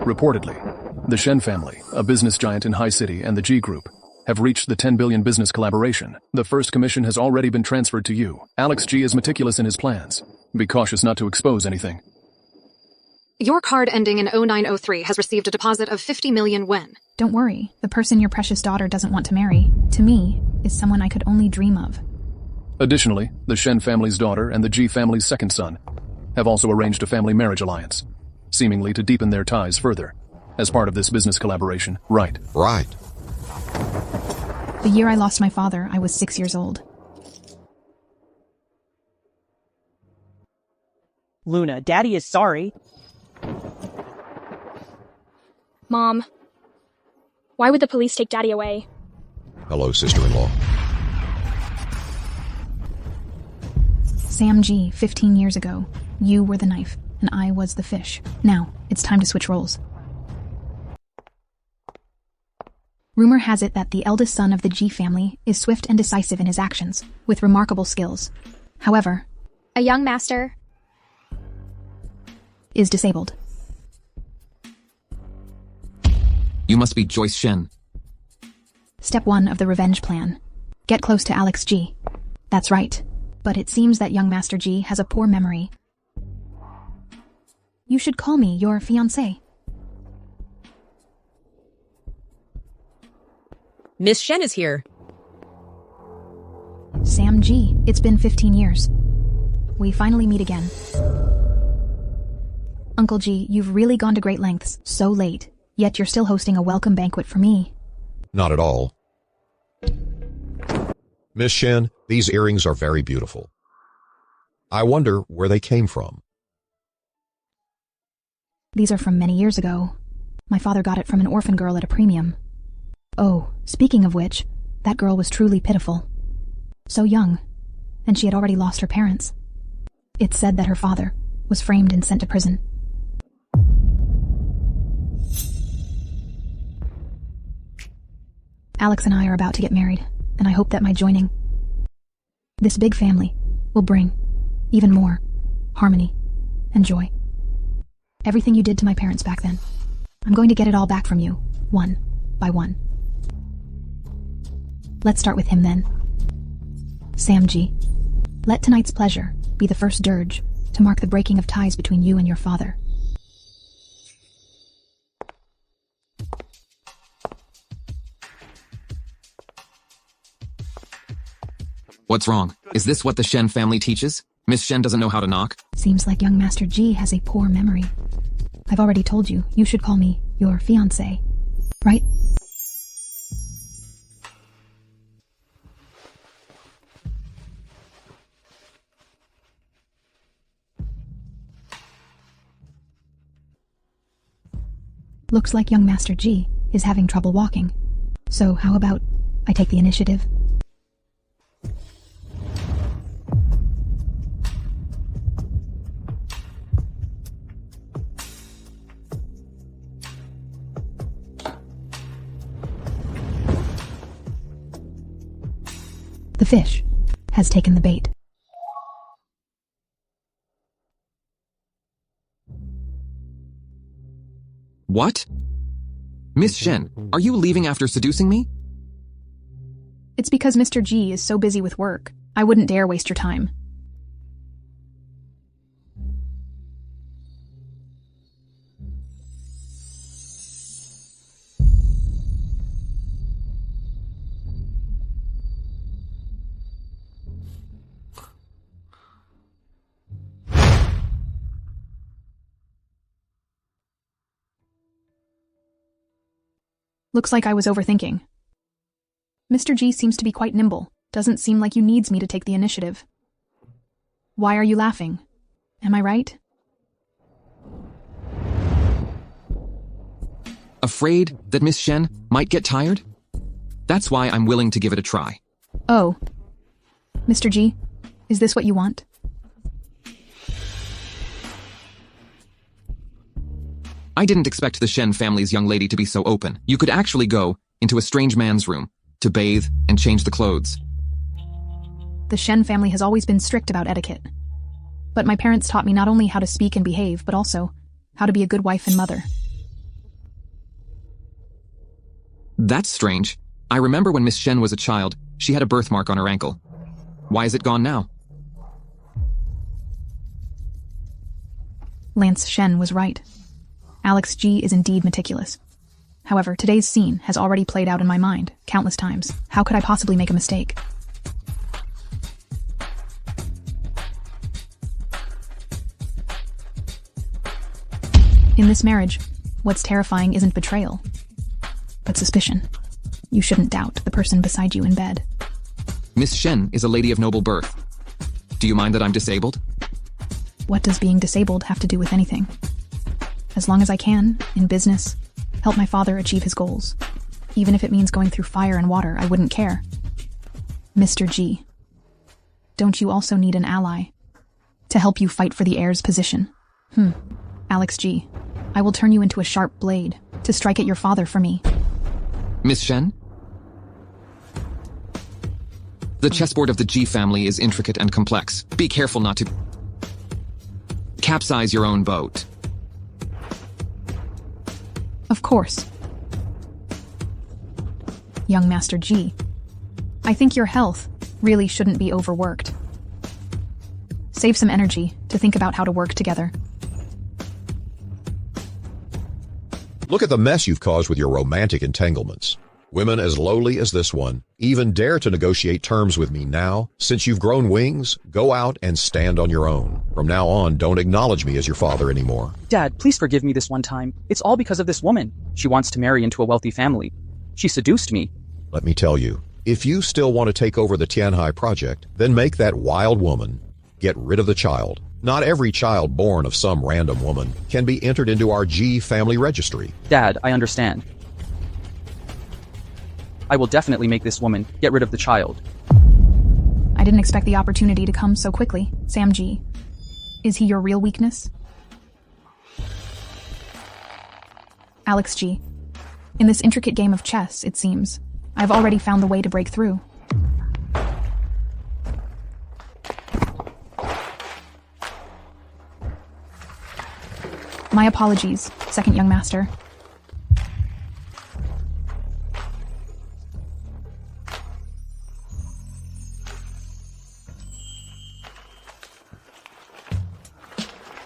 Reportedly, the Shen family, a business giant in High City, and the G Group have reached the 10 billion business collaboration. The first commission has already been transferred to you. Alex G is meticulous in his plans. Be cautious not to expose anything. Your card ending in 0903 has received a deposit of 50 million yen. Don't worry, the person your precious daughter doesn't want to marry, to me, is someone I could only dream of. Additionally, the Shen family's daughter and the G family's second son have also arranged a family marriage alliance, seemingly to deepen their ties further, as part of this business collaboration, right? Right. The year I lost my father, I was 6 years old. Luna, Daddy is sorry. Mom, why would the police take Daddy away? Hello, sister-in-law. Sam G, 15 years ago, you were the knife, and I was the fish. Now, it's time to switch roles. Rumor has it that the eldest son of the G family is swift and decisive in his actions, with remarkable skills. However, A young master. is disabled. You must be Joyce Shen. Step 1 of the revenge plan. Get close to Alex G. That's right. But it seems that young Master G has a poor memory. You should call me your fiancé. Miss Shen is here. Sam G, it's been 15 years. We finally meet again. Uncle G, you've really gone to great lengths, so late, yet you're still hosting a welcome banquet for me. Not at all. Miss Shen, these earrings are very beautiful. I wonder where they came from. These are from many years ago. My father got it from an orphan girl at a premium. Oh, speaking of which, that girl was truly pitiful. So young, and she had already lost her parents. It's said that her father was framed and sent to prison. Alex and I are about to get married, and I hope that my joining this big family will bring even more harmony and joy. Everything you did to my parents back then, I'm going to get it all back from you, one by one. Let's start with him then. Sam G, let tonight's pleasure be the first dirge to mark the breaking of ties between you and your father. What's wrong? Is this what the Shen family teaches? Miss Shen doesn't know how to knock? Seems like young Master G has a poor memory. I've already told you, you should call me your fiancé, right? Looks like young Master G is having trouble walking. So how about I take the initiative? The fish has taken the bait. What? Miss Shen, are you leaving after seducing me? It's because Mr. G is so busy with work. I wouldn't dare waste your time. Looks like I was overthinking. Mr. G seems to be quite nimble. Doesn't seem like you needs me to take the initiative. Why are you laughing? Am I right? Afraid that Miss Shen might get tired? That's why I'm willing to give it a try. Oh. Mr. G, is this what you want? I didn't expect the Shen family's young lady to be so open. You could actually go into a strange man's room to bathe and change the clothes. The Shen family has always been strict about etiquette. But my parents taught me not only how to speak and behave, but also how to be a good wife and mother. That's strange. I remember when Miss Shen was a child, she had a birthmark on her ankle. Why is it gone now? Lance Shen was right. Alex G is indeed meticulous. However, today's scene has already played out in my mind countless times. How could I possibly make a mistake? In this marriage, what's terrifying isn't betrayal, but suspicion. You shouldn't doubt the person beside you in bed. Miss Shen is a lady of noble birth. Do you mind that I'm disabled? What does being disabled have to do with anything? As long as I can, in business, help my father achieve his goals. Even if it means going through fire and water, I wouldn't care. Mr. G, don't you also need an ally to help you fight for the heir's position? Alex G, I will turn you into a sharp blade to strike at your father for me. Miss Shen? The chessboard of the G family is intricate and complex. Be careful not to capsize your own boat. Of course. Young Master G, I think your health really shouldn't be overworked. Save some energy to think about how to work together. Look at the mess you've caused with your romantic entanglements. Women as lowly as this one even dare to negotiate terms with me now. Since you've grown wings, go out and stand on your own. From now on, don't acknowledge me as your father anymore. Dad, please forgive me this one time. It's all because of this woman. She wants to marry into a wealthy family. She seduced me. Let me tell you, if you still want to take over the Tianhai project, then make that wild woman get rid of the child. Not every child born of some random woman can be entered into our G family registry. Dad, I understand. I will definitely make this woman get rid of the child. I didn't expect the opportunity to come so quickly. Sam G, is he your real weakness? Alex G, in this intricate game of chess, it seems, I've already found the way to break through. My apologies, second young master.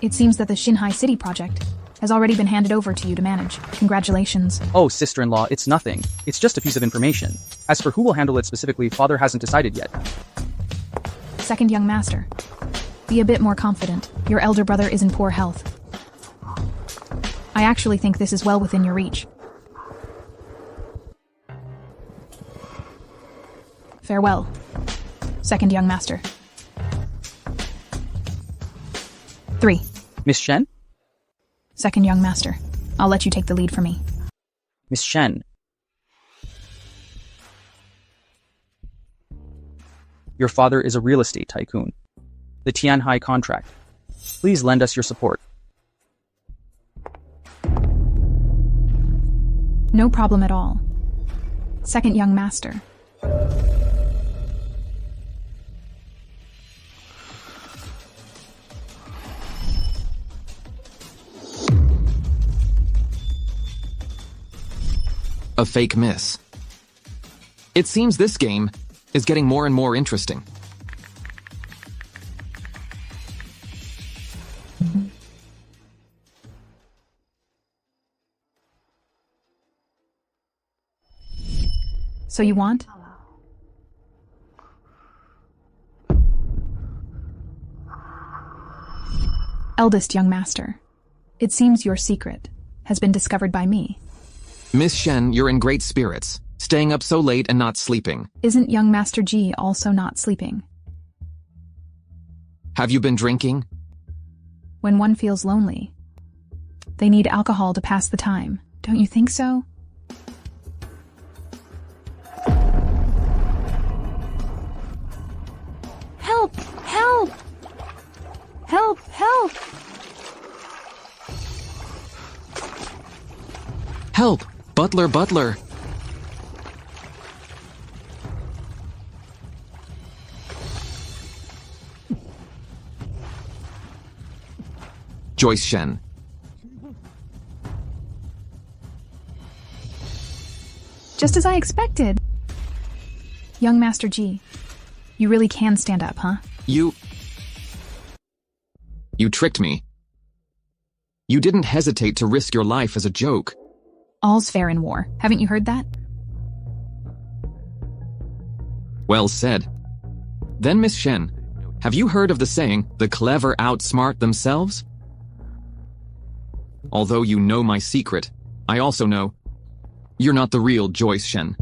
It seems that the Shinhai City project has already been handed over to you to manage. Congratulations. Oh, sister-in-law, it's nothing. It's just a piece of information. As for who will handle it specifically, father hasn't decided yet. Second young master, be a bit more confident. Your elder brother is in poor health. I actually think this is well within your reach. Farewell, second young master. 3. Miss Shen? Second young master, I'll let you take the lead for me. Miss Shen. Your father is a real estate tycoon. The Tianhai contract. Please lend us your support. No problem at all. Second young master. A fake miss. It seems this game is getting more and more interesting. So you want? Eldest young master, it seems your secret has been discovered by me. Miss Shen, you're in great spirits, staying up so late and not sleeping. Isn't young Master G also not sleeping? Have you been drinking? When one feels lonely, they need alcohol to pass the time. Don't you think so? Help! Help! Help! Help! Help! Butler, butler! Joyce Shen. just as I expected. Young Master G, you really can stand up, huh? You tricked me. You didn't hesitate to risk your life as a joke. All's fair in war. Haven't you heard that? Well said. Then, Miss Shen, have you heard of the saying, the clever outsmart themselves? Although you know my secret, I also know you're not the real Joyce Shen.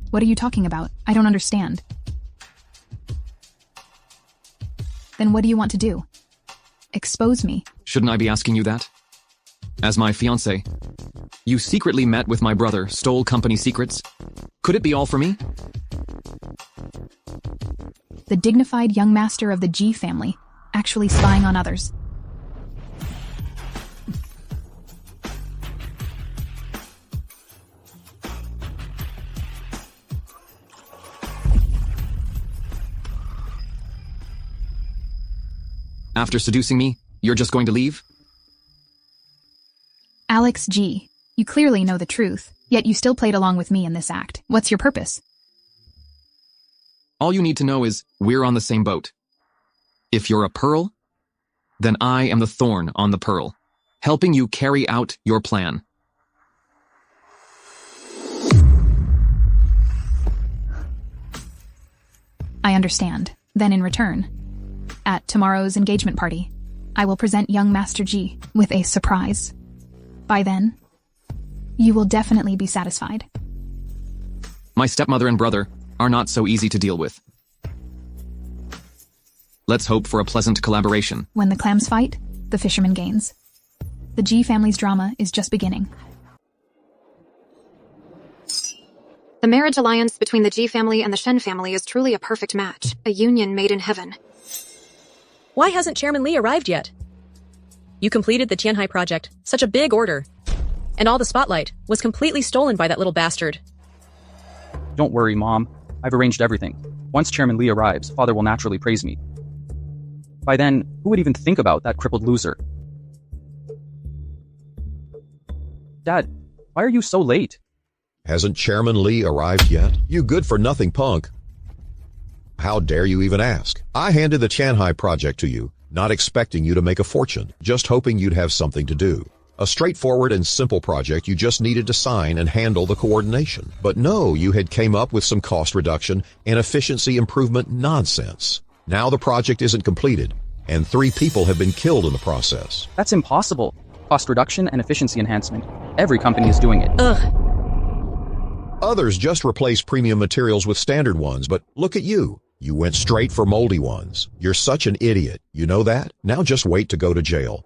What are you talking about? I don't understand. Then what do you want to do? Expose me. Shouldn't I be asking you that? As my fiancé, you secretly met with my brother, stole company secrets. Could it be all for me? The dignified young master of the G family, actually spying on others. After seducing me, you're just going to leave? Alex G, you clearly know the truth, yet you still played along with me in this act. What's your purpose? All you need to know is we're on the same boat. If you're a pearl, then I am the thorn on the pearl, helping you carry out your plan. I understand. Then in return, at tomorrow's engagement party, I will present young Master G with a surprise. By then, you will definitely be satisfied. My stepmother and brother are not so easy to deal with. Let's hope for a pleasant collaboration. When the clams fight, the fisherman gains. The G family's drama is just beginning. The marriage alliance between the G family and the Shen family is truly a perfect match, a union made in heaven. Why hasn't Chairman Li arrived yet? You completed the Tianhai project, such a big order. And all the spotlight was completely stolen by that little bastard. Don't worry, Mom. I've arranged everything. Once Chairman Li arrives, Father will naturally praise me. By then, who would even think about that crippled loser? Dad, why are you so late? Hasn't Chairman Li arrived yet? You good-for-nothing punk. How dare you even ask? I handed the Tianhai project to you, not expecting you to make a fortune, just hoping you'd have something to do. A straightforward and simple project you just needed to sign and handle the coordination. But no, you had came up with some cost reduction and efficiency improvement nonsense. Now the project isn't completed, and 3 people have been killed in the process. That's impossible. Cost reduction and efficiency enhancement. Every company is doing it. Ugh. Others just replace premium materials with standard ones, but look at you. You went straight for moldy ones. You're such an idiot. You know that? Now just wait to go to jail.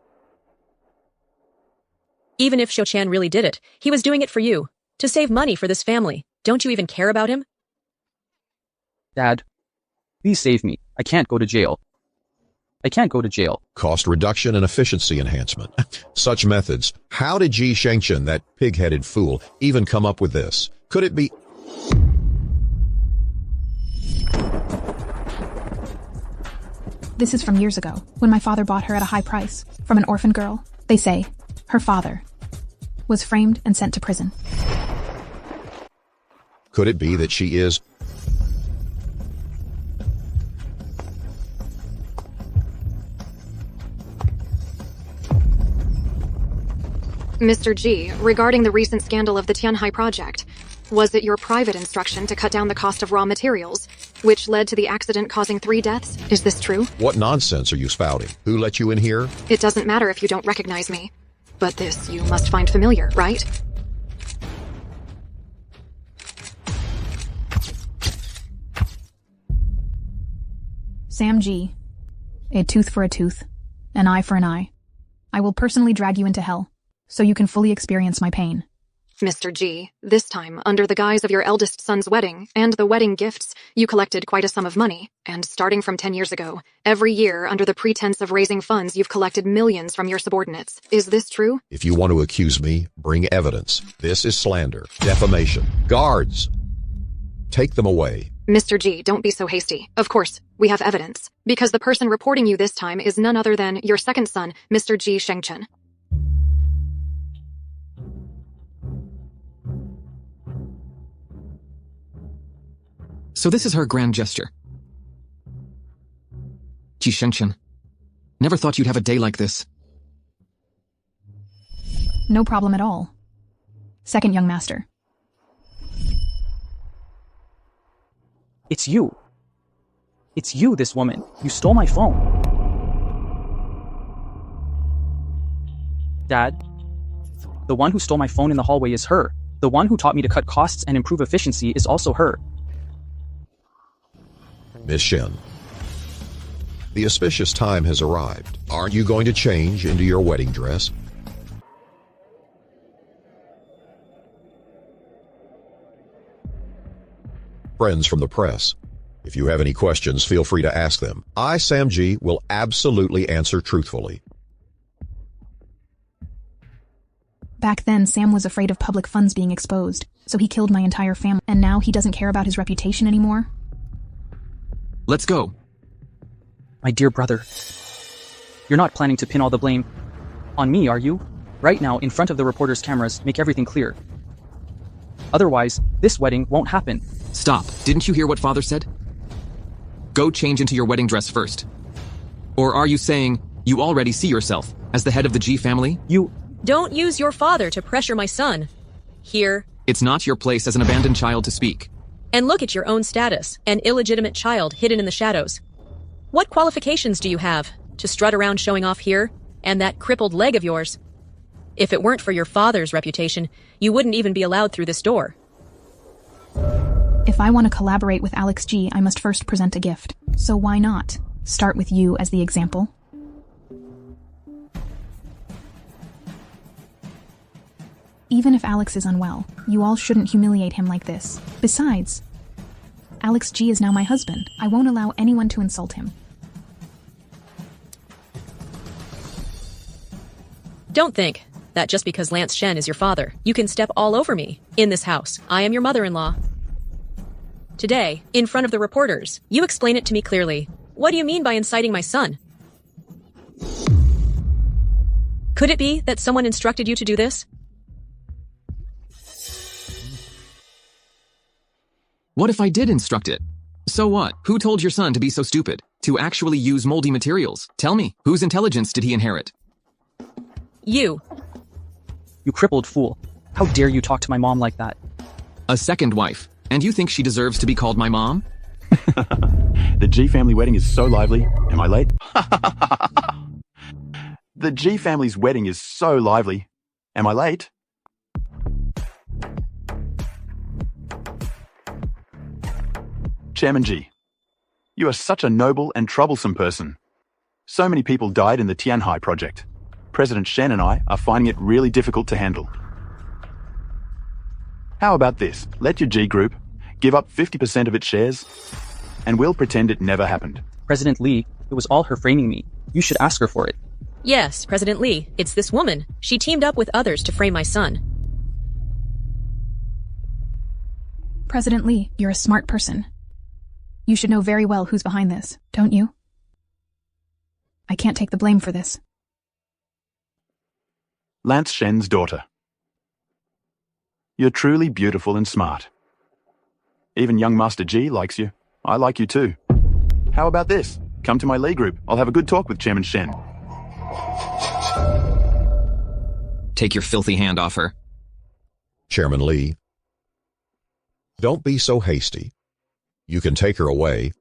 Even if Shou-chan really did it, he was doing it for you. To save money for this family. Don't you even care about him? Dad, please save me. I can't go to jail. I can't go to jail. Cost reduction and efficiency enhancement. Such methods. How did Ji Shengchen, that pig-headed fool, even come up with this? Could it be... This is from years ago, when my father bought her at a high price, from an orphan girl. They say, her father was framed and sent to prison. Could it be that she is... Mr. G, regarding the recent scandal of the Tianhai project, was it your private instruction to cut down the cost of raw materials, which led to the accident causing 3 deaths? Is this true? What nonsense are you spouting? Who let you in here? It doesn't matter if you don't recognize me. But this you must find familiar, right? Sam G. A tooth for a tooth, an eye for an eye. I will personally drag you into hell, so you can fully experience my pain. Mr. G, this time, under the guise of your eldest son's wedding and the wedding gifts, you collected quite a sum of money. And starting from 10 years ago, every year, under the pretense of raising funds, you've collected millions from your subordinates. Is this true? If you want to accuse me, bring evidence. This is slander, defamation. Guards! Take them away. Mr. G, don't be so hasty. Of course, we have evidence. Because the person reporting you this time is none other than your second son, Mr. Ji Shengchen. So this is her grand gesture. Ji Shengchen, never thought you'd have a day like this. No problem at all. Second young master. It's you. It's you, this woman. You stole my phone. Dad, the one who stole my phone in the hallway is her. The one who taught me to cut costs and improve efficiency is also her. Miss Shen, the auspicious time has arrived. Aren't you going to change into your wedding dress? Friends from the press, if you have any questions, feel free to ask them. I, Sam G, will absolutely answer truthfully. Back then, Sam was afraid of public funds being exposed, so he killed my entire family, and now he doesn't care about his reputation anymore? Let's go. My dear brother, you're not planning to pin all the blame on me, are you? Right now, in front of the reporters' cameras, make everything clear. Otherwise, this wedding won't happen. Stop. Didn't you hear what Father said? Go change into your wedding dress first. Or are you saying you already see yourself as the head of the G family? You... Don't use your father to pressure my son. Here. It's not your place as an abandoned child to speak. And look at your own status, an illegitimate child hidden in the shadows. What qualifications do you have to strut around showing off here, and that crippled leg of yours? If it weren't for your father's reputation, you wouldn't even be allowed through this door. If I want to collaborate with Alex G, I must first present a gift. So why not start with you as the example? Even if Alex is unwell, you all shouldn't humiliate him like this. Besides, Alex G is now my husband. I won't allow anyone to insult him. Don't think that just because Lance Shen is your father, you can step all over me in this house. I am your mother-in-law. Today, in front of the reporters, you explain it to me clearly. What do you mean by inciting my son? Could it be that someone instructed you to do this? What if I did instruct it? So what? Who told your son to be so stupid? To actually use moldy materials? Tell me, whose intelligence did he inherit? You. You crippled fool. How dare you talk to my mom like that? A second wife. And you think she deserves to be called my mom? The G family wedding is so lively. Am I late? The G family's wedding is so lively. Am I late? Chairman G, you are such a noble and troublesome person. So many people died in the Tianhai project. President Shen and I are finding it really difficult to handle. How about this? Let your G group give up 50% of its shares, and we'll pretend it never happened. President Lee, it was all her framing me. You should ask her for it. Yes, President Lee, it's this woman. She teamed up with others to frame my son. President Lee, you're a smart person. You should know very well who's behind this, don't you? I can't take the blame for this. Lance Shen's daughter. You're truly beautiful and smart. Even young Master G likes you. I like you too. How about this? Come to my Lee group. I'll have a good talk with Chairman Shen. Take your filthy hand off her. Chairman Lee, don't be so hasty. You can take her away.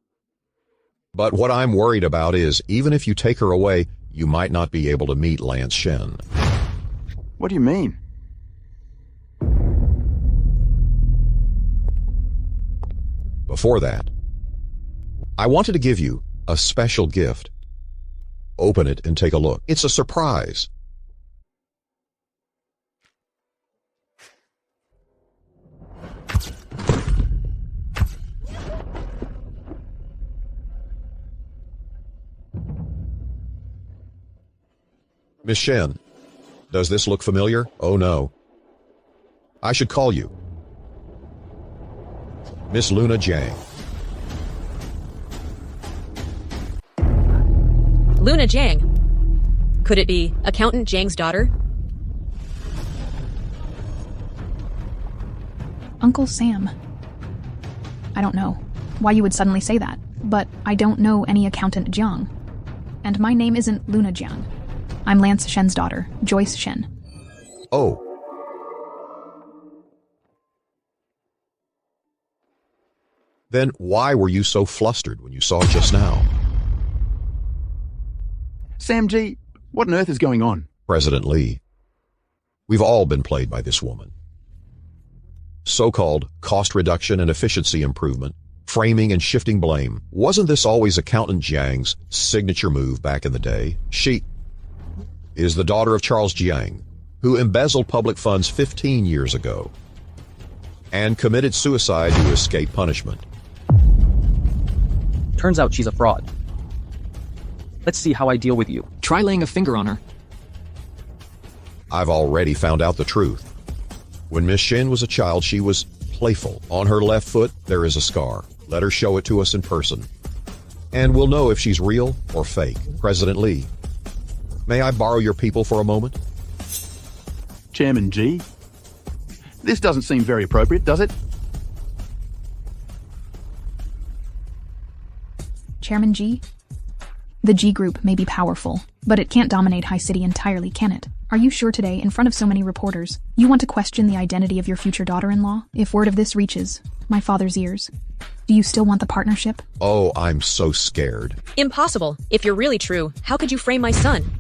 But what I'm worried about is, even if you take her away, you might not be able to meet Lance Shen. What do you mean? Before that, I wanted to give you a special gift. Open it and take a look. It's a surprise. Miss Shen, does this look familiar? Oh no. I should call you Miss Luna Jiang. Luna Jiang. Could it be Accountant Jiang's daughter? Uncle Sam. I don't know. why you would suddenly say that, but I don't know any accountant Jiang. And my name isn't Luna Jiang. I'm Lance Shen's daughter, Joyce Shen. Oh. Then why were you so flustered when you saw it just now? Sam G, what on earth is going on? President Lee. We've all been played by this woman. So-called cost reduction and efficiency improvement, framing and shifting blame. Wasn't this always Accountant Jiang's signature move back in the day? She is the daughter of Charles Jiang, who embezzled public funds 15 years ago and committed suicide to escape punishment. Turns out she's a fraud. Let's see how I deal with you. Try laying a finger on her. I've already found out the truth. When Miss Shen was a child, she was playful. On her left foot, there is a scar. Let her show it to us in person, and we'll know if she's real or fake. President Lee, may I borrow your people for a moment? Chairman G? This doesn't seem very appropriate, does it? Chairman G? The G Group may be powerful, but it can't dominate High City entirely, can it? Are you sure today, in front of so many reporters, you want to question the identity of your future daughter-in-law? If word of this reaches my father's ears, do you still want the partnership? Oh, I'm so scared. Impossible. If you're really true, how could you frame my son?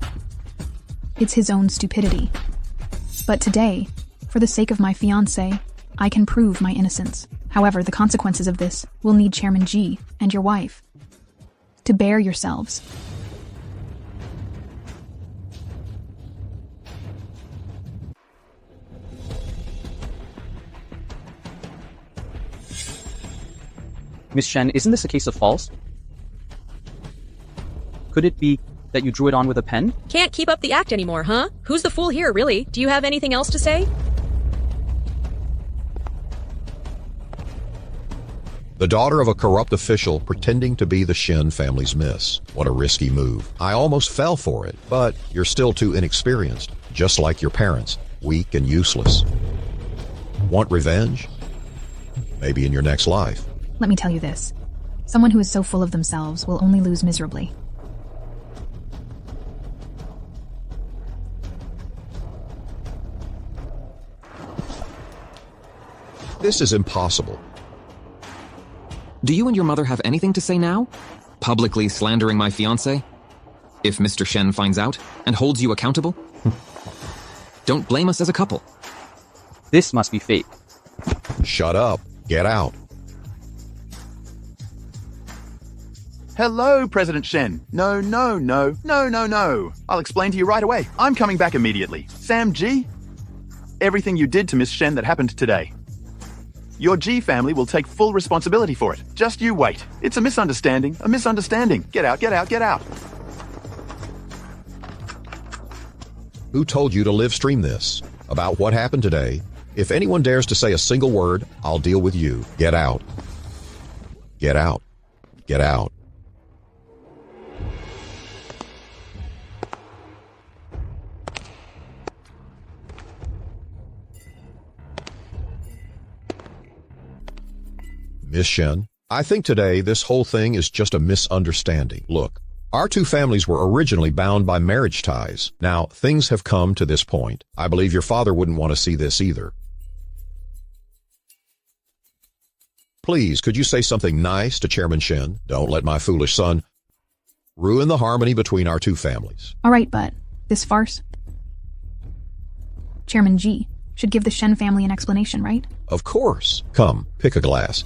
It's his own stupidity. But today, for the sake of my fiancé, I can prove my innocence. However, the consequences of this will need Chairman G and your wife to bear yourselves. Miss Shen, isn't this a case of false? Could it be that you drew it on with a pen? Can't keep up the act anymore, huh? Who's the fool here, really? Do you have anything else to say? The daughter of a corrupt official pretending to be the Shen family's miss. What a risky move. I almost fell for it, but you're still too inexperienced, just like your parents, weak and useless. Want revenge? Maybe in your next life. Let me tell you this. Someone who is so full of themselves will only lose miserably. This is impossible. Do you and your mother have anything to say now? Publicly slandering my fiancé? If Mr. Shen finds out and holds you accountable? Don't blame us as a couple. This must be fake. Shut up. Get out. Hello, President Shen. No. I'll explain to you right away. I'm coming back immediately. Sam G? Everything you did to Miss Shen that happened today. Your G family will take full responsibility for it. Just you wait. It's a misunderstanding. Get out. Who told you to live stream this? About what happened today? If anyone dares to say a single word, I'll deal with you. Get out. Get out. Get out. Miss Shen, I think today this whole thing is just a misunderstanding. Look, our two families were originally bound by marriage ties. Now, things have come to this point. I believe your father wouldn't want to see this either. Please, could you say something nice to Chairman Shen? Don't let my foolish son ruin the harmony between our two families. All right, but this farce? Chairman G should give the Shen family an explanation, right? Of course. Come, pick a glass.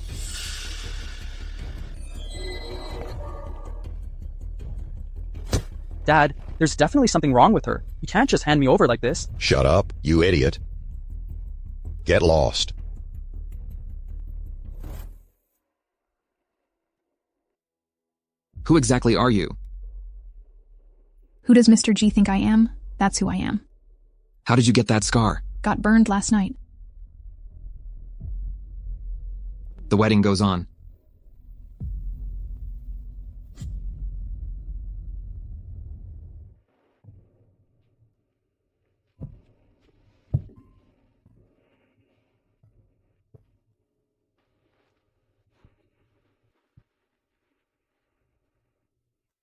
Dad, there's definitely something wrong with her. You can't just hand me over like this. Shut up, you idiot. Get lost. Who exactly are you? Who does Mr. G think I am? That's who I am. How did you get that scar? Got burned last night. The wedding goes on.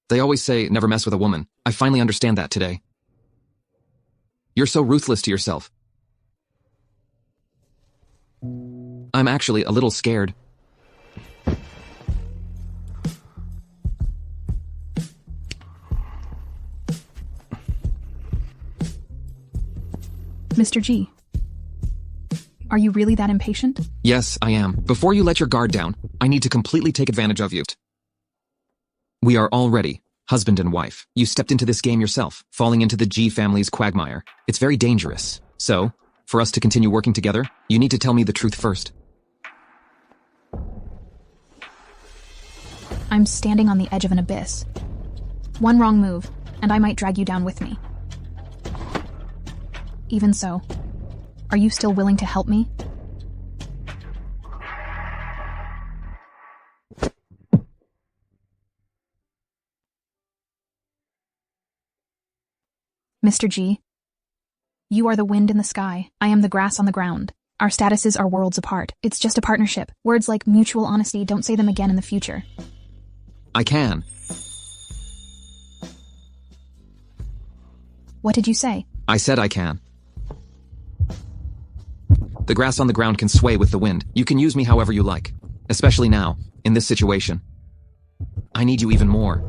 They always say never mess with a woman. I finally understand that today. You're so ruthless to yourself. I'm actually a little scared. Mr. G, are you really that impatient? Yes, I am. Before you let your guard down, I need to completely take advantage of you. We are already husband and wife. You stepped into this game yourself, falling into the G family's quagmire. It's very dangerous. So, for us to continue working together, you need to tell me the truth first. I'm standing on the edge of an abyss. One wrong move, and I might drag you down with me. Even so, are you still willing to help me? Mr. G, you are the wind in the sky. I am the grass on the ground. Our statuses are worlds apart. It's just a partnership. Words like mutual honesty, don't say them again in the future. I can. What did you say? I said I can. The grass on the ground can sway with the wind. You can use me however you like. Especially now, in this situation. I need you even more.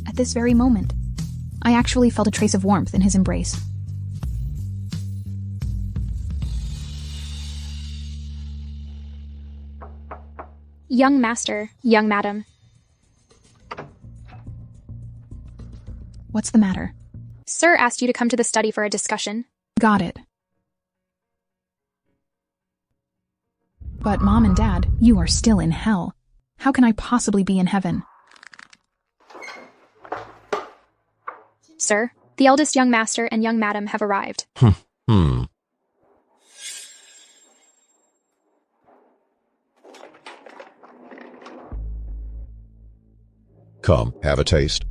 At this very moment, I actually felt a trace of warmth in his embrace. Young master, young madam. What's the matter? Sir asked you to come to the study for a discussion. Got it. But Mom and Dad, you are still in hell. How can I possibly be in heaven? Sir, the eldest young master and young madam have arrived. Come, have a taste.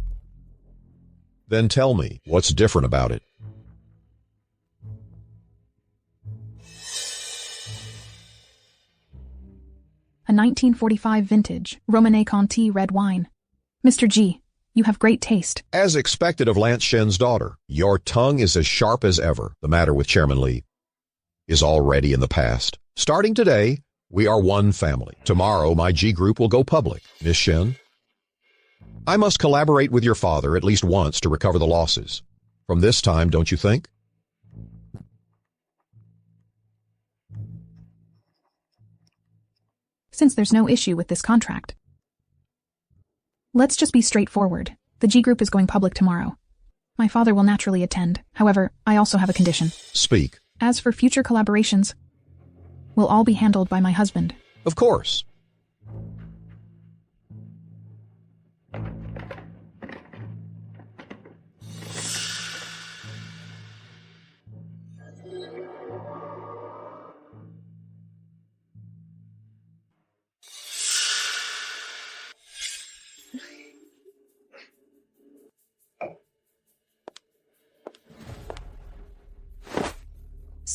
Then tell me, what's different about it? A 1945 vintage Romanée Conti red wine. Mr. G, you have great taste. As expected of Lance Shen's daughter, your tongue is as sharp as ever. The matter with Chairman Lee is already in the past. Starting today, we are one family. Tomorrow, my G group will go public. Miss Shen, I must collaborate with your father at least once to recover the losses. From this time, don't you think? Since there's no issue with this contract, let's just be straightforward. The G group is going public tomorrow. My father will naturally attend. However, I also have a condition. Speak. As for future collaborations, will all be handled by my husband. Of course.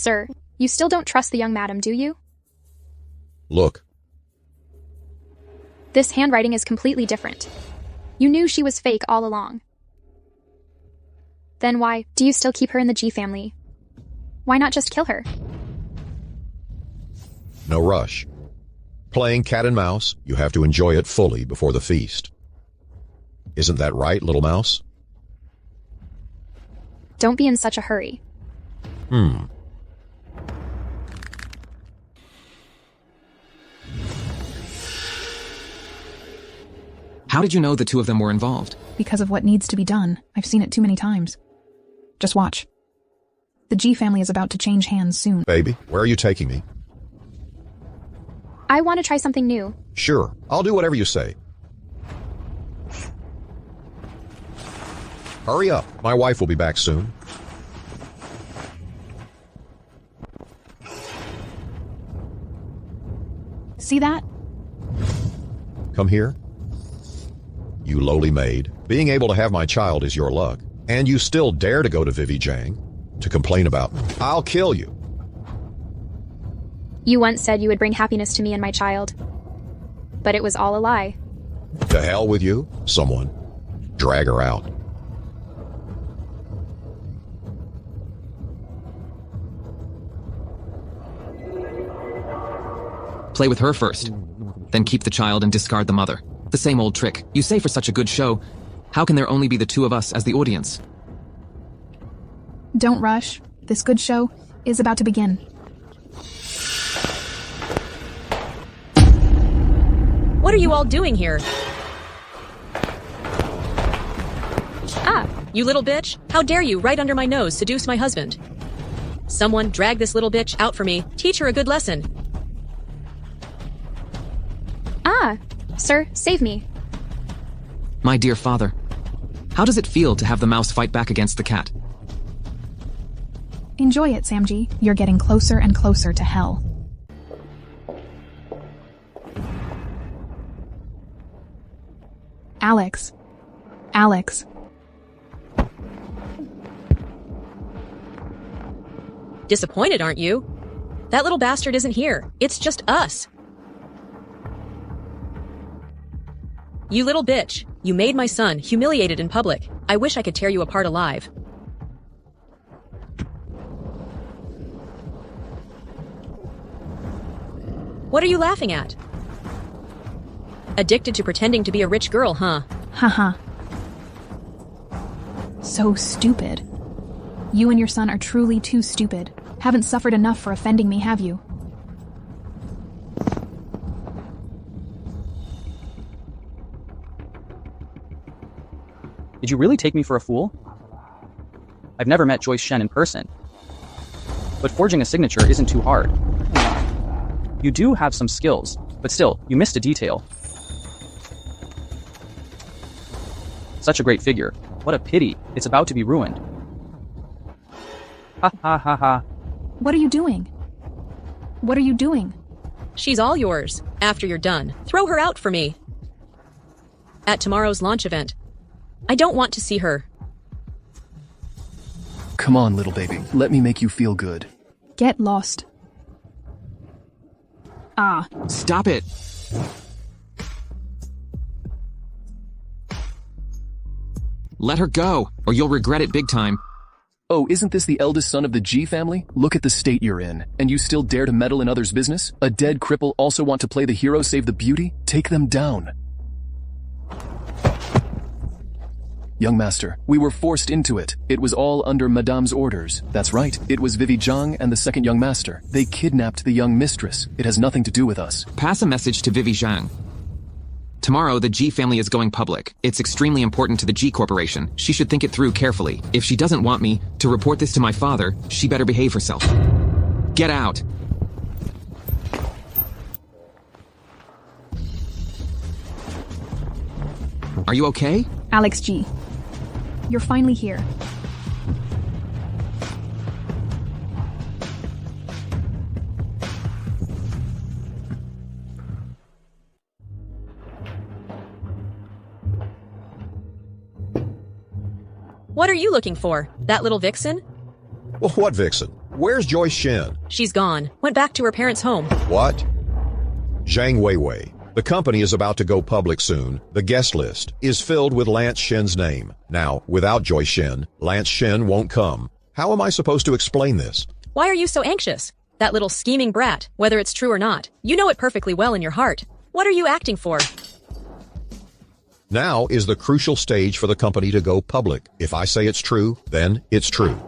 Sir, you still don't trust the young madam, do you? Look. This handwriting is completely different. You knew she was fake all along. Then why do you still keep her in the G family? Why not just kill her? No rush. Playing cat and mouse, you have to enjoy it fully before the feast. Isn't that right, little mouse? Don't be in such a hurry. How did you know the two of them were involved? Because of what needs to be done. I've seen it too many times. Just watch. The G family is about to change hands soon. Baby, where are you taking me? I want to try something new. Sure, I'll do whatever you say. Hurry up. My wife will be back soon. See that? Come here. you lowly maid. Being able to have my child is your luck. And you still dare to go to Vivi Zhang to complain about, I'll kill you. You once said you would bring happiness to me and my child. But it was all a lie. To hell with you, someone. Drag her out. Play with her first. Then keep the child and discard the mother. The same old trick. You say for such a good show, how can there only be the two of us as the audience? Don't rush. This good show is about to begin. What are you all doing here? Ah, you little bitch. How dare you, right under my nose, seduce my husband? Someone drag this little bitch out for me. Teach her a good lesson. Ah, sir, save me. My dear father, how does it feel to have the mouse fight back against the cat? Enjoy it, Samji. You're getting closer and closer to hell. Alex. Alex. Disappointed, aren't you? That little bastard isn't here. It's just us. You little bitch. You made my son humiliated in public. I wish I could tear you apart alive. What are you laughing at? Addicted to pretending to be a rich girl, huh? Haha. So stupid. You and your son are truly too stupid. Haven't suffered enough for offending me, have you? Did you really take me for a fool? I've never met Joyce Shen in person. But forging a signature isn't too hard. You do have some skills, but still, you missed a detail. Such a great figure. What a pity. It's about to be ruined. Ha ha ha ha. What are you doing? What are you doing? She's all yours. After you're done, throw her out for me. At tomorrow's launch event. I don't want to see her. Come on, little baby. Let me make you feel good. Get lost. Ah. Stop it! Let her go, or you'll regret it big time. Oh, isn't this the eldest son of the G family? Look at the state you're in, and you still dare to meddle in others' business? A dead cripple also want to play the hero save the beauty? Take them down. Young master, we were forced into it. It was all under Madame's orders. That's right, it was Vivi Zhang and the second young master. They kidnapped the young mistress. It has nothing to do with us. Pass a message to Vivi Zhang. Tomorrow, the G family is going public. It's extremely important to the G Corporation. She should think it through carefully. If she doesn't want me to report this to my father, she better behave herself. Get out! Are you okay? Alex G. You're finally here. What are you looking for? That little vixen? Well, what vixen? Where's Joyce Shen? She's gone. Went back to her parents' home. What? Zhang Weiwei. The company is about to go public soon. The guest list is filled with Lance Shen's name. Now, without Joyce Shen, Lance Shen won't come. How am I supposed to explain this? Why are you so anxious? That little scheming brat, whether it's true or not. You know it perfectly well in your heart. What are you acting for? Now is the crucial stage for the company to go public. If I say it's true, then it's true.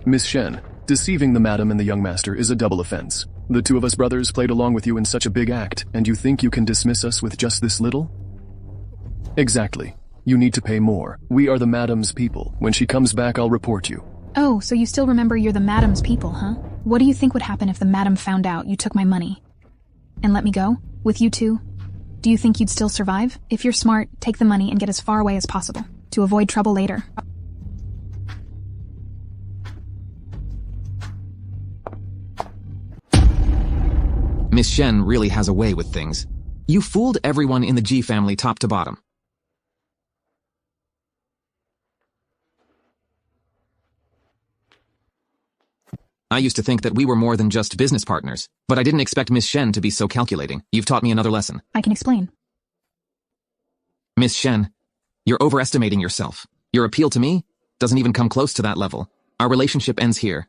Miss Shen, deceiving the madam and the young master is a double offense. The two of us brothers played along with you in such a big act, and you think you can dismiss us with just this little? Exactly. You need to pay more. We are the madam's people. When she comes back, I'll report you. Oh, so you still remember you're the madam's people, huh? What do you think would happen if the madam found out you took my money and let me go with you two? Do you think you'd still survive? If you're smart, take the money and get as far away as possible to avoid trouble later. Miss Shen really has a way with things. You fooled everyone in the G family top to bottom. I used to think that we were more than just business partners, but I didn't expect Miss Shen to be so calculating. You've taught me another lesson. I can explain. Miss Shen, you're overestimating yourself. Your appeal to me doesn't even come close to that level. Our relationship ends here,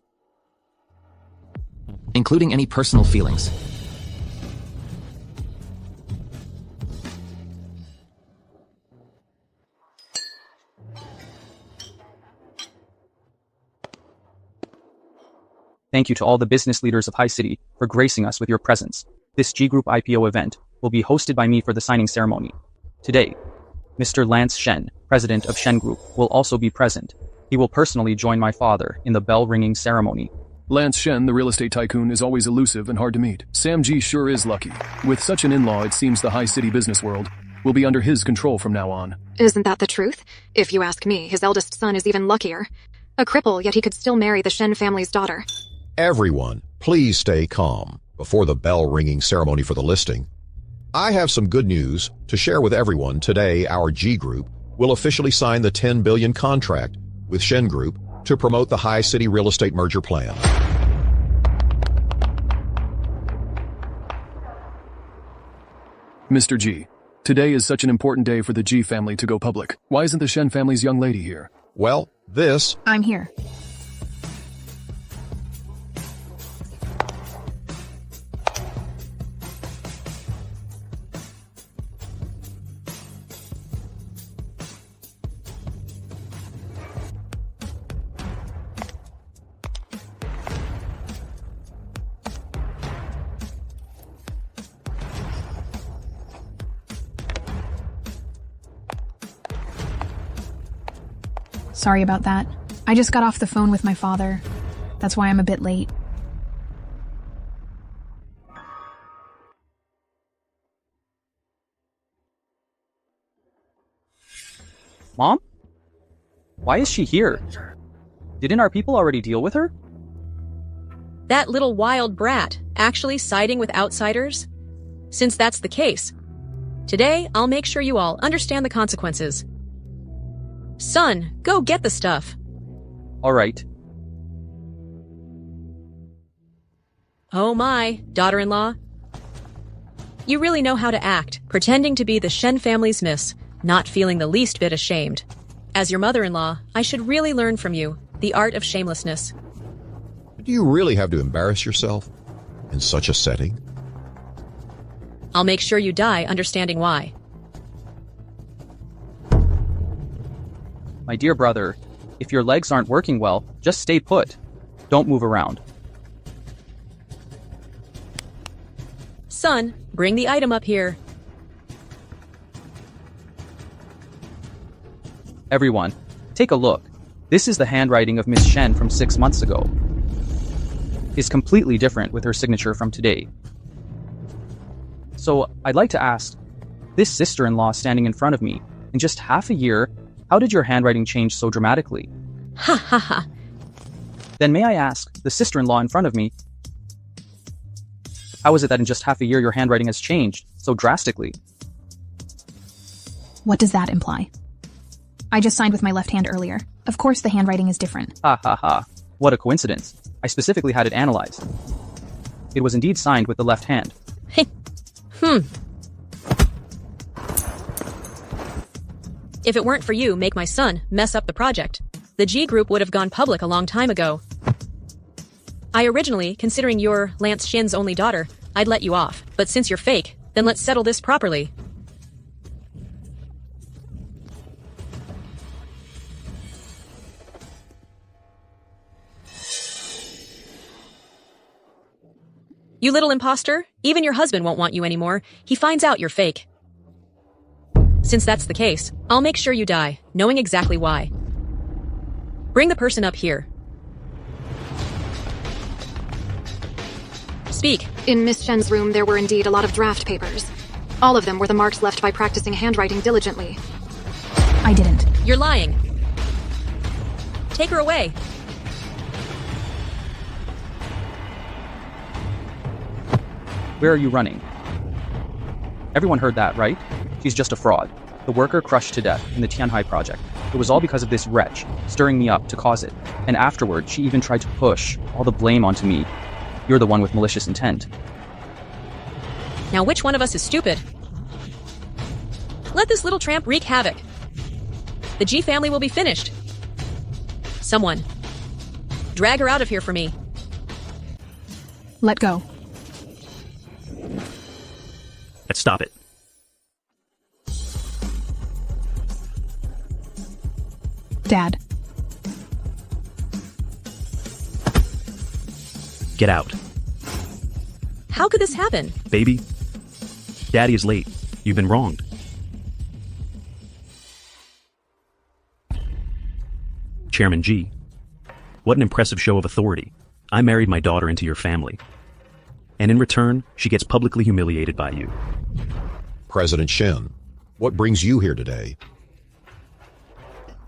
including any personal feelings. Thank you to all the business leaders of High City for gracing us with your presence. This G Group IPO event will be hosted by me for the signing ceremony. Today, Mr. Lance Shen, president of Shen Group, will also be present. He will personally join my father in the bell-ringing ceremony. Lance Shen, the real estate tycoon, is always elusive and hard to meet. Sam G sure is lucky. With such an in-law, it seems the High City business world will be under his control from now on. Isn't that the truth? If you ask me, his eldest son is even luckier. A cripple, yet he could still marry the Shen family's daughter. Everyone, please stay calm before the bell-ringing ceremony for the listing. I have some good news to share with everyone. Today, our G Group will officially sign the 10 billion contract with Shen Group to promote the High City real estate merger plan. Mr. G, today is such an important day for the G family to go public. Why isn't the Shen family's young lady here? Well, this... I'm here. Sorry about that. I just got off the phone with my father. That's why I'm a bit late. Mom? Why is she here? Didn't our people already deal with her? That little wild brat actually siding with outsiders? Since that's the case, today I'll make sure you all understand the consequences. Son, go get the stuff. All right. Oh my, daughter-in-law. You really know how to act, pretending to be the Shen family's miss, not feeling the least bit ashamed. As your mother-in-law, I should really learn from you the art of shamelessness. Do you really have to embarrass yourself in such a setting? I'll make sure you die understanding why. My dear brother, if your legs aren't working well, just stay put. Don't move around. Son, bring the item up here. Everyone, take a look. This is the handwriting of Miss Shen from 6 months ago. It's completely different with her signature from today. So, I'd like to ask, this sister-in-law standing in front of me, in just half a year, how did your handwriting change so dramatically? Ha ha ha. Then may I ask, the sister-in-law in front of me, how is it that in just half a year your handwriting has changed so drastically? What does that imply? I just signed with my left hand earlier. Of course the handwriting is different. Ha ha ha. What a coincidence. I specifically had it analyzed. It was indeed signed with the left hand. If it weren't for you, make my son mess up the project, the G Group would have gone public a long time ago. I originally, considering you're Lance Shen's only daughter, I'd let you off. But since you're fake, then let's settle this properly. You little imposter, even your husband won't want you anymore. He finds out you're fake. Since that's the case, I'll make sure you die, knowing exactly why. Bring the person up here. Speak. In Miss Shen's room, there were indeed a lot of draft papers. All of them were the marks left by practicing handwriting diligently. I didn't. You're lying. Take her away. Where are you running? Everyone heard that, right? She's just a fraud. The worker crushed to death in the Tianhai project. It was all because of this wretch, stirring me up to cause it. And afterward, she even tried to push all the blame onto me. You're the one with malicious intent. Now which one of us is stupid? Let this little tramp wreak havoc. The G family will be finished. Someone. Drag her out of here for me. Let go. Let's stop it. Dad. Get out. How could this happen? Baby, Daddy is late. You've been wronged. Chairman G, what an impressive show of authority. I married my daughter into your family. And in return, she gets publicly humiliated by you. President Shen, what brings you here today?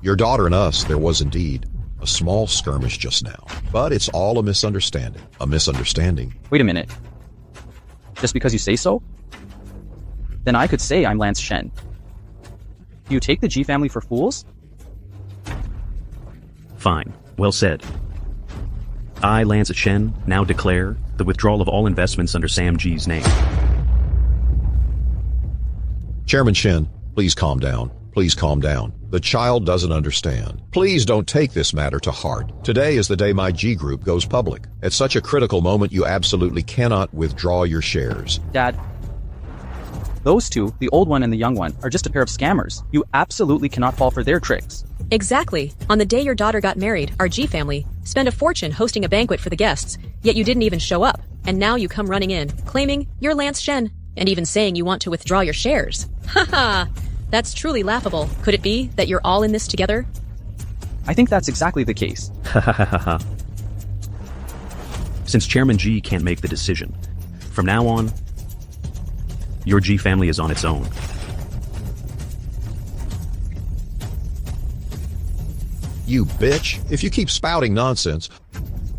Your daughter and us, there was indeed a small skirmish just now. But it's all a misunderstanding. A misunderstanding. Wait a minute. Just because you say so? Then I could say I'm Lance Shen. Do you take the G family for fools? Fine. Well said. I, Lance Shen, now declare the withdrawal of all investments under Sam G's name. Chairman Shen, please calm down. Please calm down. The child doesn't understand. Please don't take this matter to heart. Today is the day my G group goes public. At such a critical moment, you absolutely cannot withdraw your shares. Dad, those two, the old one and the young one, are just a pair of scammers. You absolutely cannot fall for their tricks. Exactly. On the day your daughter got married, our G family spent a fortune hosting a banquet for the guests, yet you didn't even show up. And now you come running in, claiming you're Lance Shen, and even saying you want to withdraw your shares. Haha! That's truly laughable. Could it be that you're all in this together? I think that's exactly the case. Ha ha ha ha ha. Since Chairman G can't make the decision, from now on, your G family is on its own. You bitch. If you keep spouting nonsense,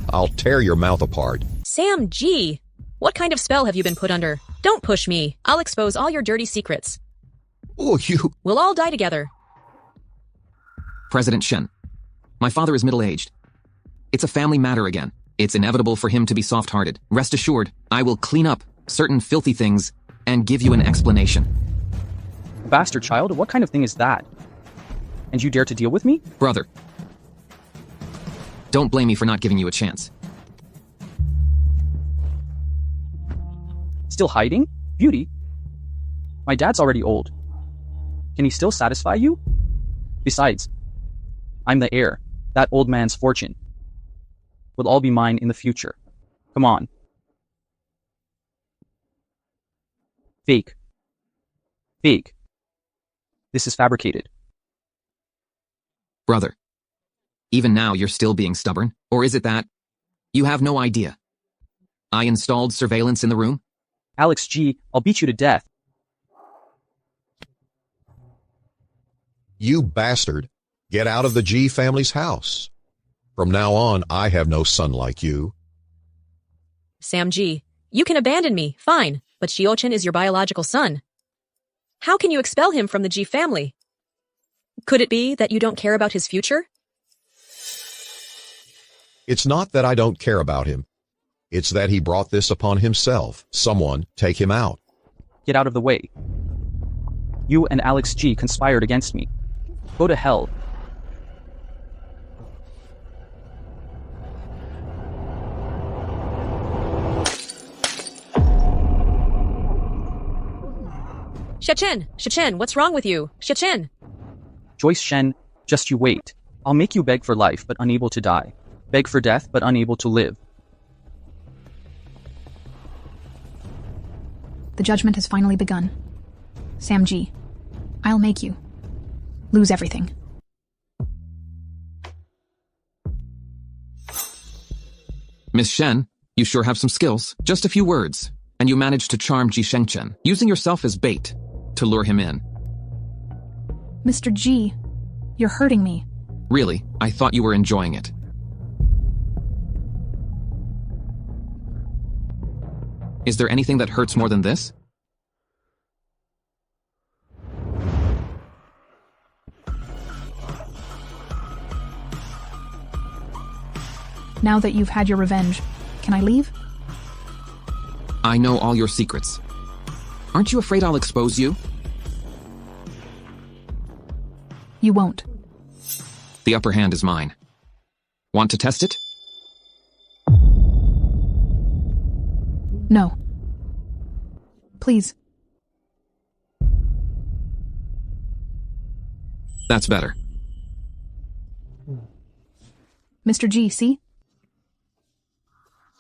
I'll tear your mouth apart. Sam G! What kind of spell have you been put under? Don't push me. I'll expose all your dirty secrets. Oh, you... We'll all die together. President Shen, my father is middle-aged. It's a family matter again. It's inevitable for him to be soft-hearted. Rest assured, I will clean up certain filthy things and give you an explanation. Bastard child, what kind of thing is that? And you dare to deal with me? Brother, don't blame me for not giving you a chance. Still hiding? Beauty? My dad's already old. Can he still satisfy you? Besides, I'm the heir. That old man's fortune will all be mine in the future. Come on. Fake. Fake. This is fabricated. Brother, even now you're still being stubborn? Or is it that you have no idea? I installed surveillance in the room? Alex G, I'll beat you to death. You bastard. Get out of the G family's house. From now on, I have no son like you. Sam G, you can abandon me, fine, but Xiaochen is your biological son. How can you expel him from the G family? Could it be that you don't care about his future? It's not that I don't care about him. It's that he brought this upon himself. Someone take him out. Get out of the way. You and Alex G conspired against me. Go to hell. Xiachen, what's wrong with you? Xiachen! Joyce Shen, just you wait. I'll make you beg for life, but unable to die. Beg for death, but unable to live. The judgment has finally begun. Sam G, I'll make you lose everything. Miss Shen, You sure have some skills. Just a few words, and you managed to charm Ji Shengchen, using yourself as bait to lure him in. Mr. G, you're hurting me. Really, I thought you were enjoying it. Is there anything that hurts more than this? Now that you've had your revenge, can I leave? I know all your secrets. Aren't you afraid I'll expose you? You won't. The upper hand is mine. Want to test it? No. Please. That's better. Mr. G, see?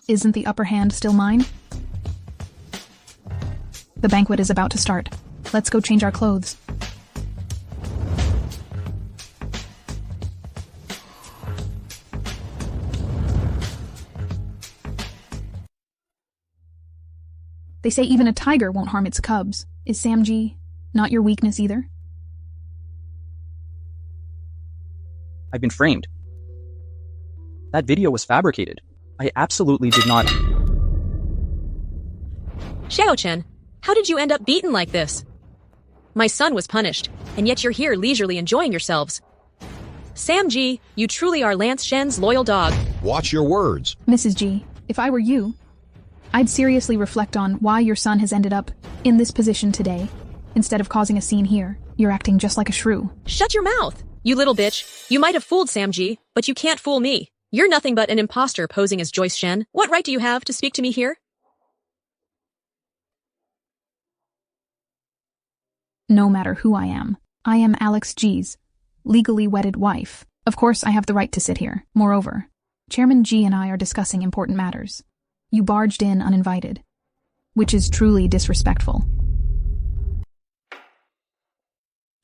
Isn't the upper hand still mine? The banquet is about to start. Let's go change our clothes. They say even a tiger won't harm its cubs. Is Sam G not your weakness either? I've been framed. That video was fabricated. I absolutely did not. Xiaochen, how did you end up beaten like this? My son was punished, and yet you're here leisurely enjoying yourselves. Sam G, you truly are Lance Shen's loyal dog. Watch your words. Mrs. G, if I were you, I'd seriously reflect on why your son has ended up in this position today. Instead of causing a scene here, you're acting just like a shrew. Shut your mouth, you little bitch. You might have fooled Sam G, but you can't fool me. You're nothing but an imposter posing as Joyce Shen. What right do you have to speak to me here? No matter who I am Alex G's legally wedded wife. Of course, I have the right to sit here. Moreover, Chairman G and I are discussing important matters. You barged in uninvited, which is truly disrespectful.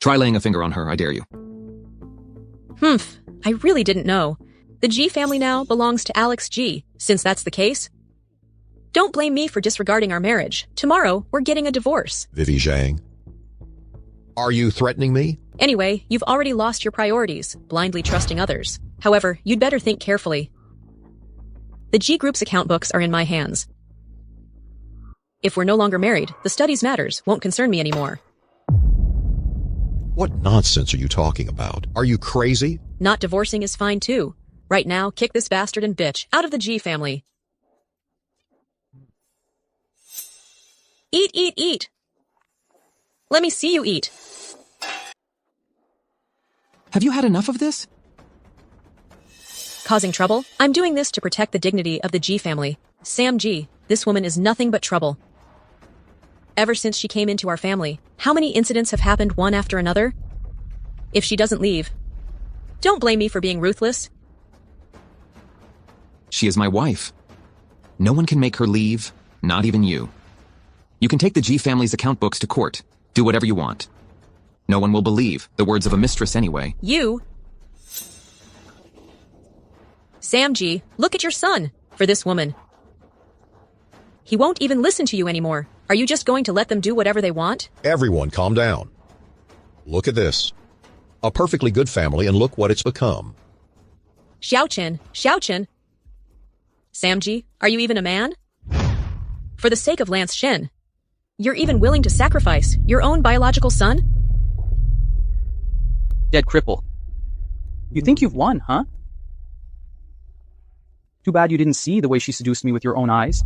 Try laying a finger on her, I dare you. Humph, I really didn't know. The G family now belongs to Alex G, since that's the case. Don't blame me for disregarding our marriage. Tomorrow, we're getting a divorce. Vivi Zhang. Are you threatening me? Anyway, you've already lost your priorities, blindly trusting others. However, you'd better think carefully. The G Group's account books are in my hands. If we're no longer married, the studies matters won't concern me anymore. What nonsense are you talking about? Are you crazy? Not divorcing is fine too. Right now, kick this bastard and bitch out of the G family. Eat, eat, eat. Let me see you eat. Have you had enough of this? Causing trouble? I'm doing this to protect the dignity of the G family. Sam G, this woman is nothing but trouble. Ever since she came into our family, how many incidents have happened one after another? If she doesn't leave, don't blame me for being ruthless. She is my wife. No one can make her leave, not even you. You can take the G family's account books to court. Do whatever you want. No one will believe the words of a mistress anyway. You? Sam G, look at your son. For this woman. He won't even listen to you anymore. Are you just going to let them do whatever they want? Everyone calm down. Look at this. A perfectly good family, and look what it's become. Xiaochen, Xiaochen. Sam G, are you even a man? For the sake of Lance Shen, you're even willing to sacrifice your own biological son? Dead cripple. You think you've won, huh? Too bad you didn't see the way she seduced me with your own eyes.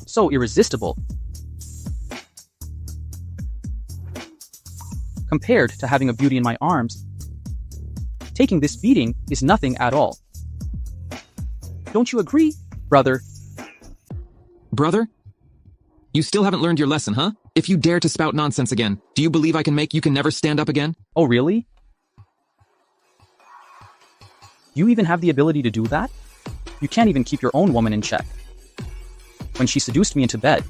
So irresistible. Compared to having a beauty in my arms, taking this beating is nothing at all. Don't you agree, brother? Brother? You still haven't learned your lesson, huh? If you dare to spout nonsense again, do you believe I can make you can never stand up again? Oh, really? You even have the ability to do that? You can't even keep your own woman in check. When she seduced me into bed.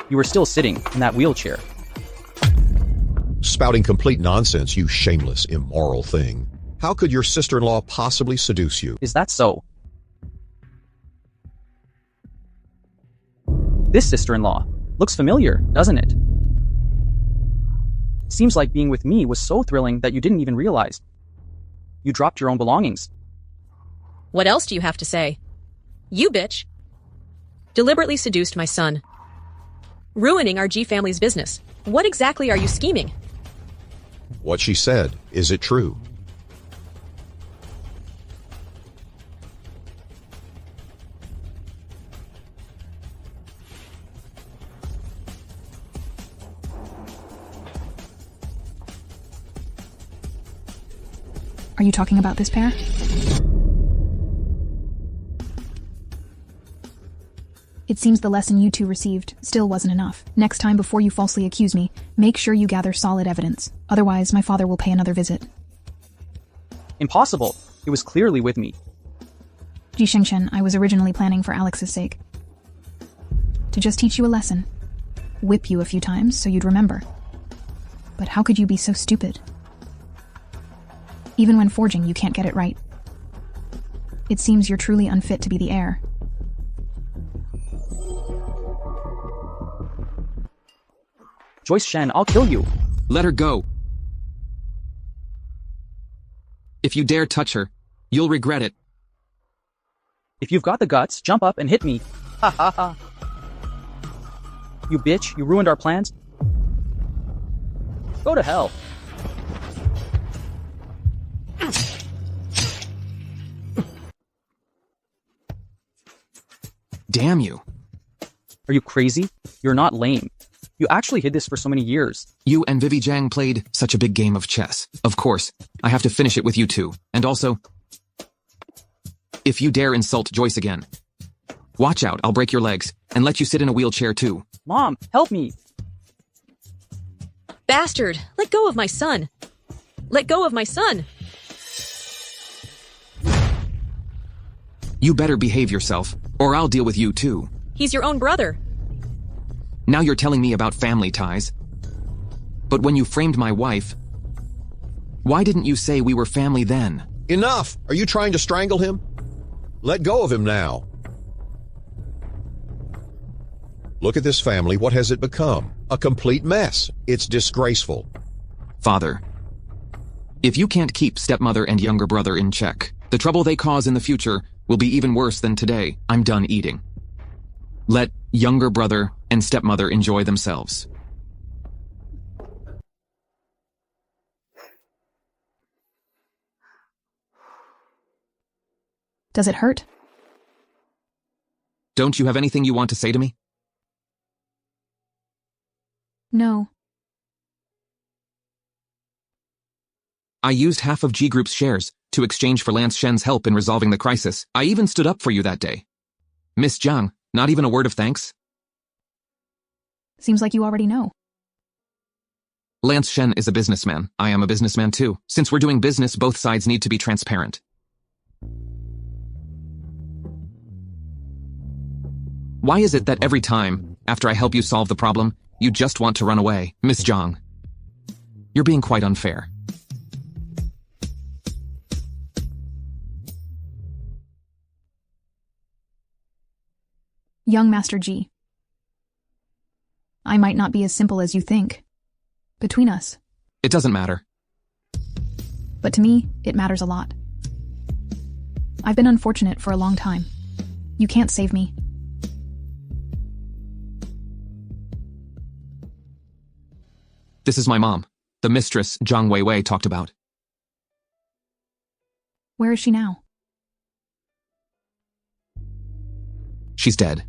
You were still sitting in that wheelchair. Spouting complete nonsense, you shameless, immoral thing. How could your sister-in-law possibly seduce you? Is that so? This sister-in-law looks familiar, doesn't it? Seems like being with me was so thrilling that you didn't even realize. You dropped your own belongings. What else do you have to say? You bitch. Deliberately seduced my son. Ruining our G family's business. What exactly are you scheming? What she said, is it true? Are you talking about this pair? It seems the lesson you two received still wasn't enough. Next time, before you falsely accuse me, make sure you gather solid evidence. Otherwise, my father will pay another visit. Impossible. It was clearly with me. Ji Shengshen, I was originally planning for Alex's sake. To just teach you a lesson. Whip you a few times so you'd remember. But how could you be so stupid? Even when forging, you can't get it right. It seems you're truly unfit to be the heir. Joyce Shen, I'll kill you. Let her go. If you dare touch her, you'll regret it. If you've got the guts, jump up and hit me. Ha ha ha. You bitch, you ruined our plans. Go to hell. Damn you. Are you crazy? You're not lame. You actually hid this for so many years. You and Vivi Zhang played such a big game of chess. Of course, I have to finish it with you two. And also, if you dare insult Joyce again, watch out, I'll break your legs and let you sit in a wheelchair too. Mom, help me. Bastard! Let go of my son! Let go of my son! You better behave yourself, or I'll deal with you too. He's your own brother. Now you're telling me about family ties. But when you framed my wife, why didn't you say we were family then? Enough! Are you trying to strangle him? Let go of him now. Look at this family. What has it become? A complete mess. It's disgraceful. Father, if you can't keep stepmother and younger brother in check, the trouble they cause in the future will be even worse than today. I'm done eating. Let younger brother and stepmother enjoy themselves. Does it hurt? Don't you have anything you want to say to me? No. I used half of G Group's shares to exchange for Lance Shen's help in resolving the crisis. I even stood up for you that day. Miss Jiang, not even a word of thanks? Seems like you already know. Lance Shen is a businessman. I am a businessman too. Since we're doing business, both sides need to be transparent. Why is it that every time, after I help you solve the problem, you just want to run away? Miss Jiang, you're being quite unfair. Young Master Ji. I might not be as simple as you think. Between us. It doesn't matter. But to me, it matters a lot. I've been unfortunate for a long time. You can't save me. This is my mom, the mistress Zhang Weiwei talked about. Where is she now? She's dead.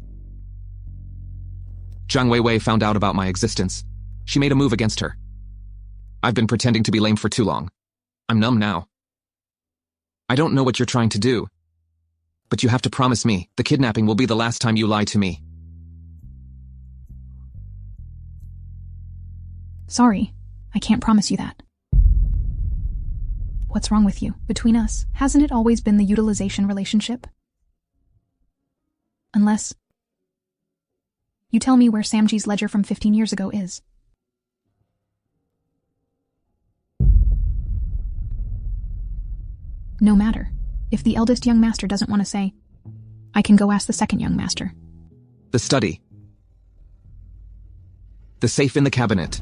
Zhang Weiwei found out about my existence. She made a move against her. I've been pretending to be lame for too long. I'm numb now. I don't know what you're trying to do, but you have to promise me the kidnapping will be the last time you lie to me. Sorry, I can't promise you that. What's wrong with you? Between us, hasn't it always been the utilization relationship? Unless You tell me where Samji's ledger from 15 years ago is. No matter. If the eldest young master doesn't want to say, I can go ask the second young master. The study. The safe in the cabinet.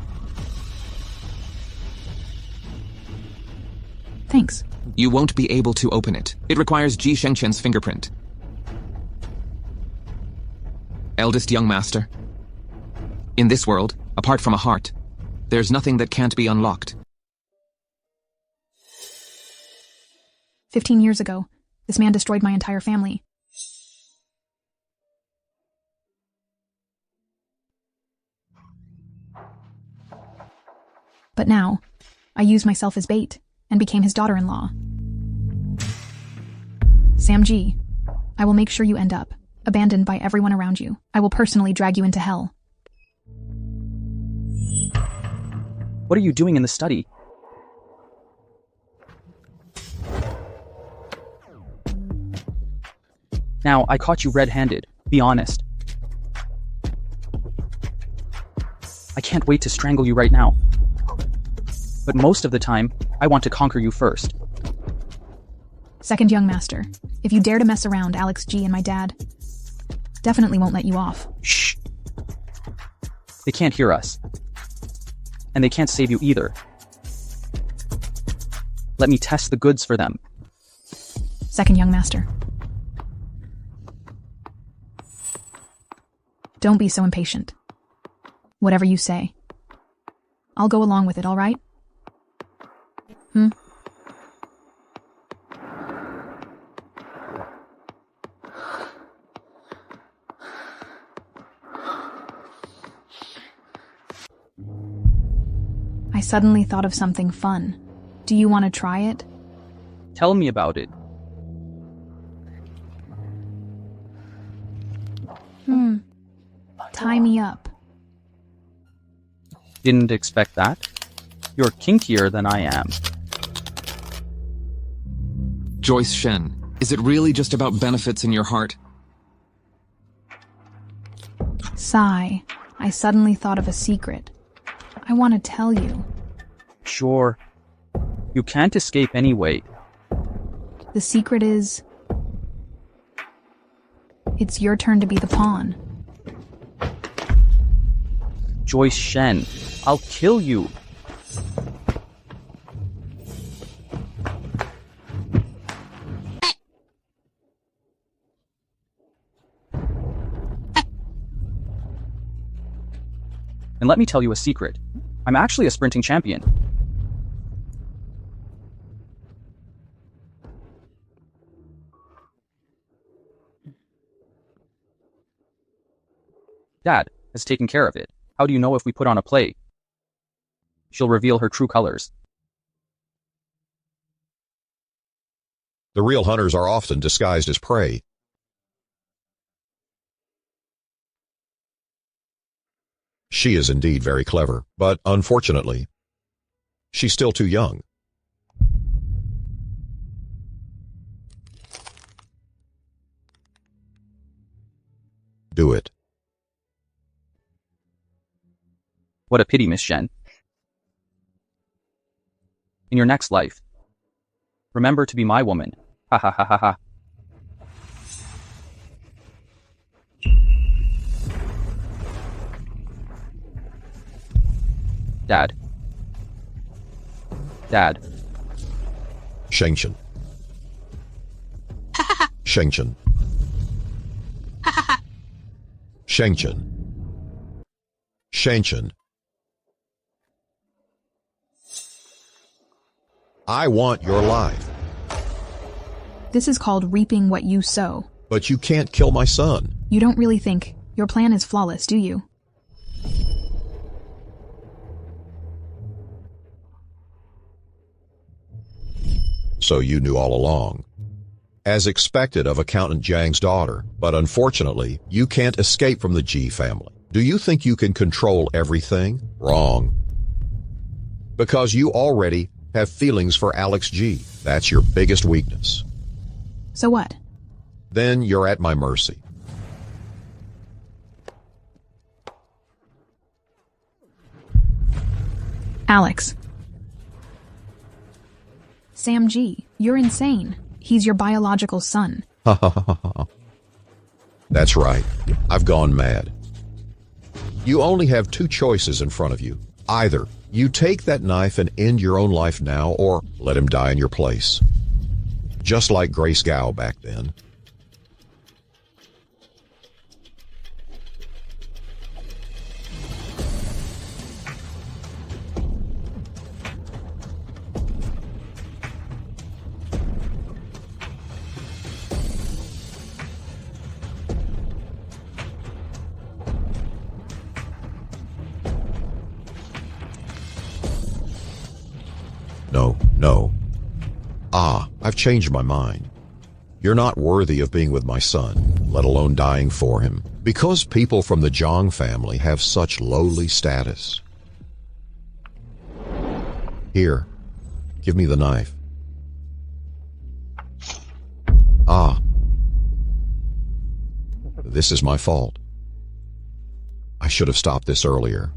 Thanks. You won't be able to open it. It requires Ji Shengqian's fingerprint. Eldest young master. In this world, apart from a heart, there's nothing that can't be unlocked. 15 years ago, this man destroyed my entire family. But now, I use myself as bait and became his daughter-in-law. Samji, I will make sure you end up abandoned by everyone around you. I will personally drag you into hell. What are you doing in the study? Now, I caught you red-handed. Be honest. I can't wait to strangle you right now. But most of the time, I want to conquer you first. Second young master, if you dare to mess around Alex G and my dad, definitely won't let you off. Shh. They can't hear us. And they can't save you either. Let me test the goods for them. Second young master. Don't be so impatient. Whatever you say. I'll go along with it, all right? I suddenly thought of something fun. Do you want to try it? Tell me about it. Tie me up. Didn't expect that. You're kinkier than I am. Joyce Shen, is it really just about benefits in your heart? Sigh. I suddenly thought of a secret. I want to tell you. Sure. You can't escape anyway. The secret is... it's your turn to be the pawn. Joyce Shen, I'll kill you. And let me tell you a secret. I'm actually a sprinting champion. Dad has taken care of it. How do you know if we put on a play? She'll reveal her true colors. The real hunters are often disguised as prey. She is indeed very clever, but unfortunately, she's still too young. Do it. What a pity, Miss Shen. In your next life, remember to be my woman. Ha ha ha ha ha. Dad. Dad. Shengqian. Shengqian. Shengqian. Shengqian. I want your life. This is called reaping what you sow. But you can't kill my son. You don't really think your plan is flawless, do you? So you knew all along. As expected of Accountant Jiang's daughter, but unfortunately, you can't escape from the Ji family. Do you think you can control everything? Wrong. Because you already have feelings for Alex G. That's your biggest weakness. So what? Then you're at my mercy. Alex. Sam G., you're insane. He's your biological son. That's right. I've gone mad. You only have two choices in front of you. Either you take that knife and end your own life now, or let him die in your place. Just like Grace Gow back then. No. I've changed my mind. You're not worthy of being with my son, let alone dying for him, because people from the Zhang family have such lowly status. Here, give me the knife. This is my fault. I should have stopped this earlier.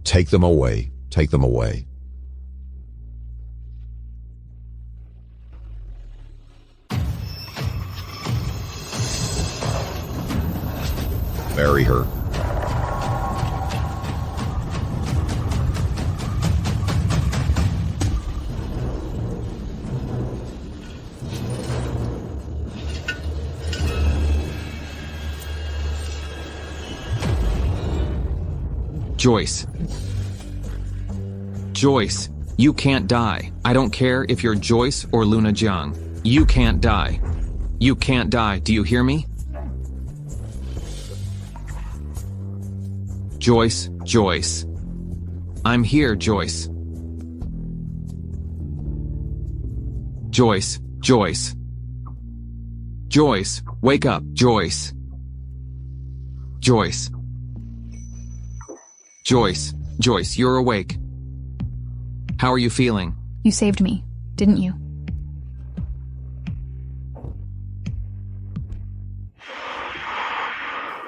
Take them away. Take them away. Bury her. Joyce, you can't die. I don't care if you're Joyce or Luna Jiang. You can't die. You can't die. Do you hear me? Joyce. I'm here, Joyce. Joyce, wake up, Joyce. Joyce, you're awake. How are you feeling? You saved me, didn't you?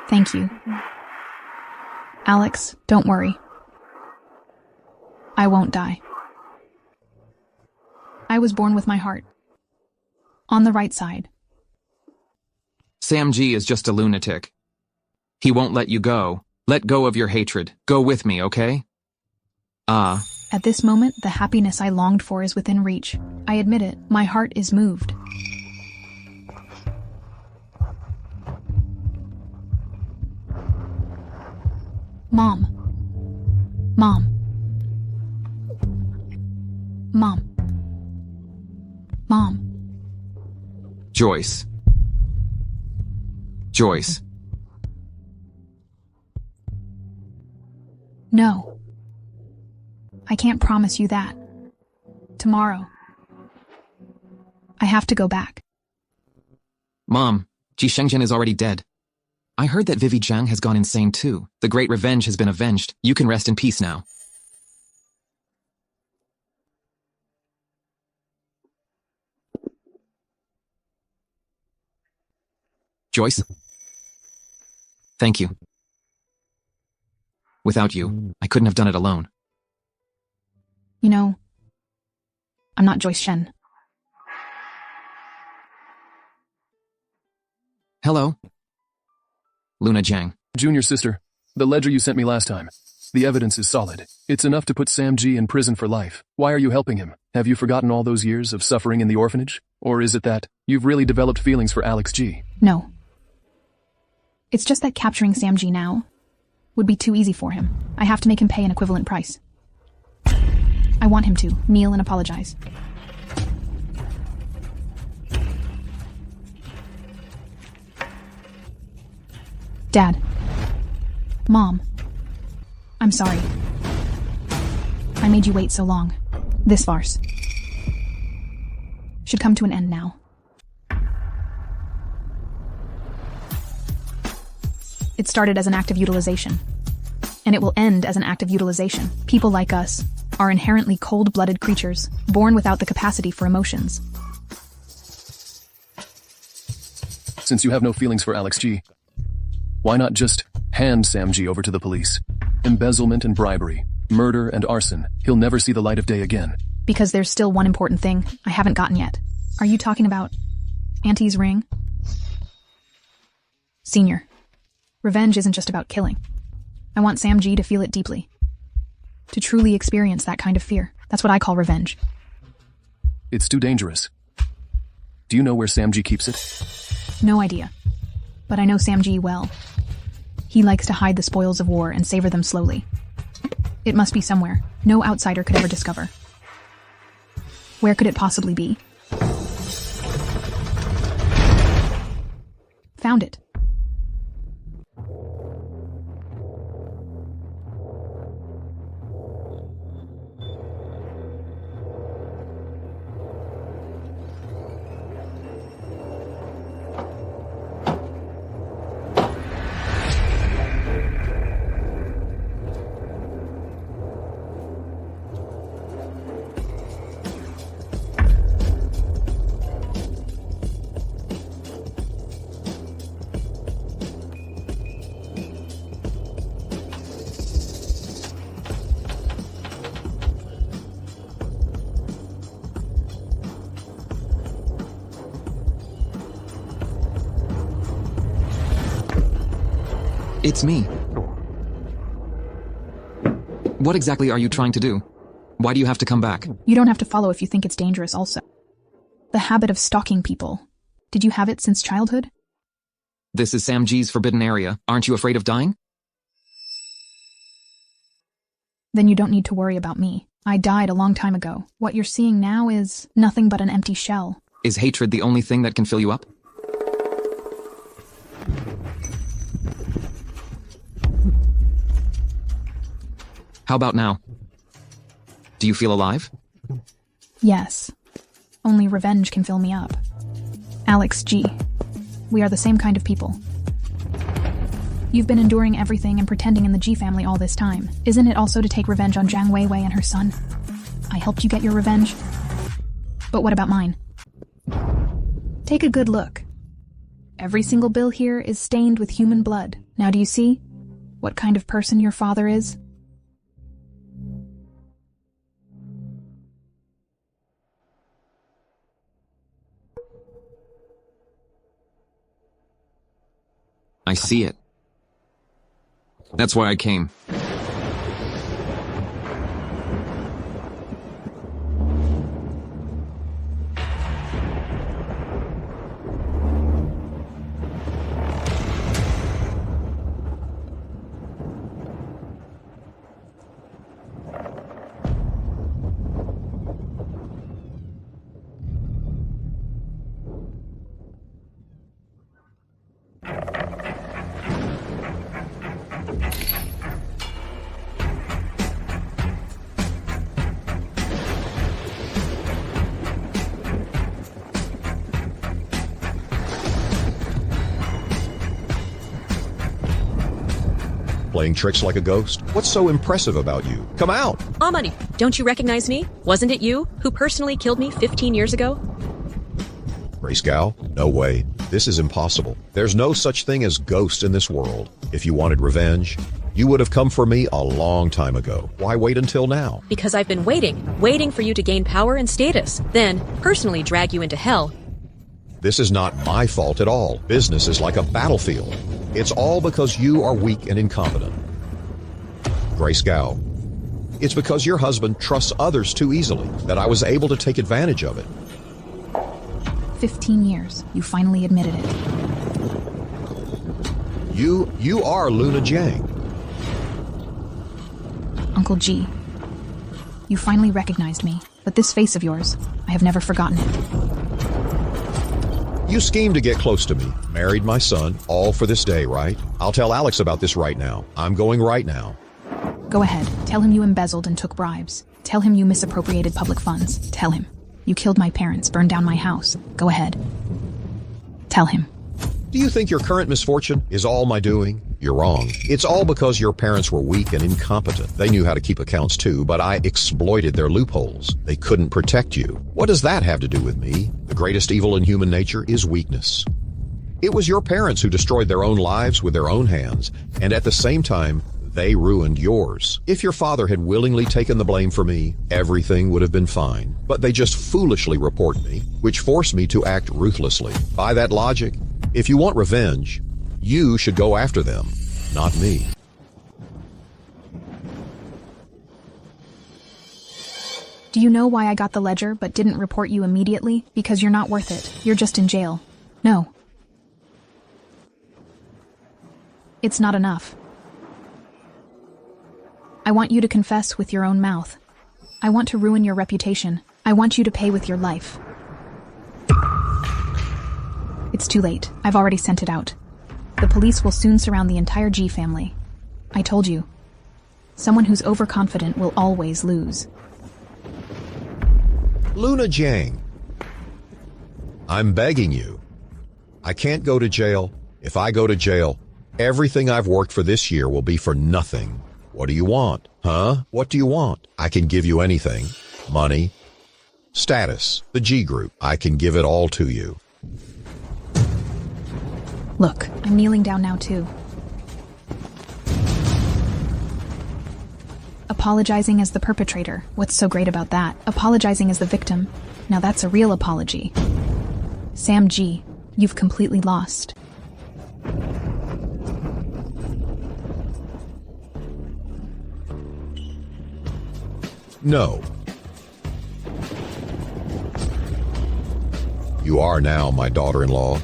Thank you. Alex, don't worry. I won't die. I was born with my heart on the right side. Sam G is just a lunatic. He won't let you go. Let go of your hatred. Go with me, okay? At this moment, the happiness I longed for is within reach. I admit it, my heart is moved. Mom. Joyce. No. I can't promise you that. Tomorrow. I have to go back. Mom, Ji Shengjian is already dead. I heard that Vivi Zhang has gone insane too. The great revenge has been avenged. You can rest in peace now. Joyce? Thank you. Without you, I couldn't have done it alone. You know, I'm not Joyce Shen. Hello? Luna Jiang. Junior sister, the ledger you sent me last time. The evidence is solid. It's enough to put Sam G in prison for life. Why are you helping him? Have you forgotten all those years of suffering in the orphanage? Or is it that you've really developed feelings for Alex G? No. It's just that capturing Sam G now would be too easy for him. I have to make him pay an equivalent price. I want him to kneel and apologize. Dad. Mom. I'm sorry. I made you wait so long. This farce should come to an end now. It started as an act of utilization, and it will end as an act of utilization. People like us are inherently cold-blooded creatures, born without the capacity for emotions. Since you have no feelings for Alex G, why not just hand Sam G over to the police? Embezzlement and bribery, murder and arson. He'll never see the light of day again. Because there's still one important thing I haven't gotten yet. Are you talking about Auntie's ring? Senior, revenge isn't just about killing. I want Sam G to feel it deeply. To truly experience that kind of fear. That's what I call revenge. It's too dangerous. Do you know where Sam G keeps it? No idea. But I know Sam G well. He likes to hide the spoils of war and savor them slowly. It must be somewhere no outsider could ever discover. Where could it possibly be? Found it. It's me. What exactly are you trying to do? Why do you have to come back? You don't have to follow if you think it's dangerous also. The habit of stalking people. Did you have it since childhood? This is Sam G's forbidden area. Aren't you afraid of dying? Then you don't need to worry about me. I died a long time ago. What you're seeing now is nothing but an empty shell. Is hatred the only thing that can fill you up? How about now? Do you feel alive? Yes. Only revenge can fill me up. Alex G. We are the same kind of people. You've been enduring everything and pretending in the G family all this time. Isn't it also to take revenge on Jiang Weiwei and her son? I helped you get your revenge. But what about mine? Take a good look. Every single bill here is stained with human blood. Now do you see what kind of person your father is? I see it. That's why I came. Playing tricks like a ghost? What's so impressive about you? Come out! Amani, don't you recognize me? Wasn't it you who personally killed me 15 years ago? Grace Gao? No way. This is impossible. There's no such thing as ghosts in this world. If you wanted revenge, you would have come for me a long time ago. Why wait until now? Because I've been waiting for you to gain power and status, then personally drag you into hell. This is not my fault at all. Business is like a battlefield. It's all because you are weak and incompetent. Grace Gao, it's because your husband trusts others too easily that I was able to take advantage of it. 15 years. You finally admitted it. You are Luna Jiang. Uncle G. You finally recognized me, but this face of yours, I have never forgotten it. You schemed to get close to me, married my son, all for this day, right? I'll tell Alex about this right now. I'm going right now. Go ahead. Tell him you embezzled and took bribes. Tell him you misappropriated public funds. Tell him. You killed my parents, burned down my house. Go ahead. Tell him. Do you think your current misfortune is all my doing? You're wrong. It's all because your parents were weak and incompetent. They knew how to keep accounts too, but I exploited their loopholes. They couldn't protect you. What does that have to do with me? The greatest evil in human nature is weakness. It was your parents who destroyed their own lives with their own hands, and at the same time, They ruined yours. If your father had willingly taken the blame for me, everything would have been fine. But they just foolishly report me, which forced me to act ruthlessly. By that logic, if you want revenge, you should go after them, not me. Do you know why I got the ledger but didn't report you immediately? Because you're not worth it. You're just in jail. No. It's not enough. I want you to confess with your own mouth. I want to ruin your reputation. I want you to pay with your life. It's too late. I've already sent it out. The police will soon surround the entire G family. I told you. Someone who's overconfident will always lose. Luna Jiang, I'm begging you. I can't go to jail. If I go to jail, everything I've worked for this year will be for nothing. What do you want? Huh? What do you want? I can give you anything. Money, status, the G group. I can give it all to you. Look, I'm kneeling down now too. Apologizing as the perpetrator. What's so great about that? Apologizing as the victim. Now that's a real apology. Sam G, you've completely lost. No. You are now my daughter-in-law.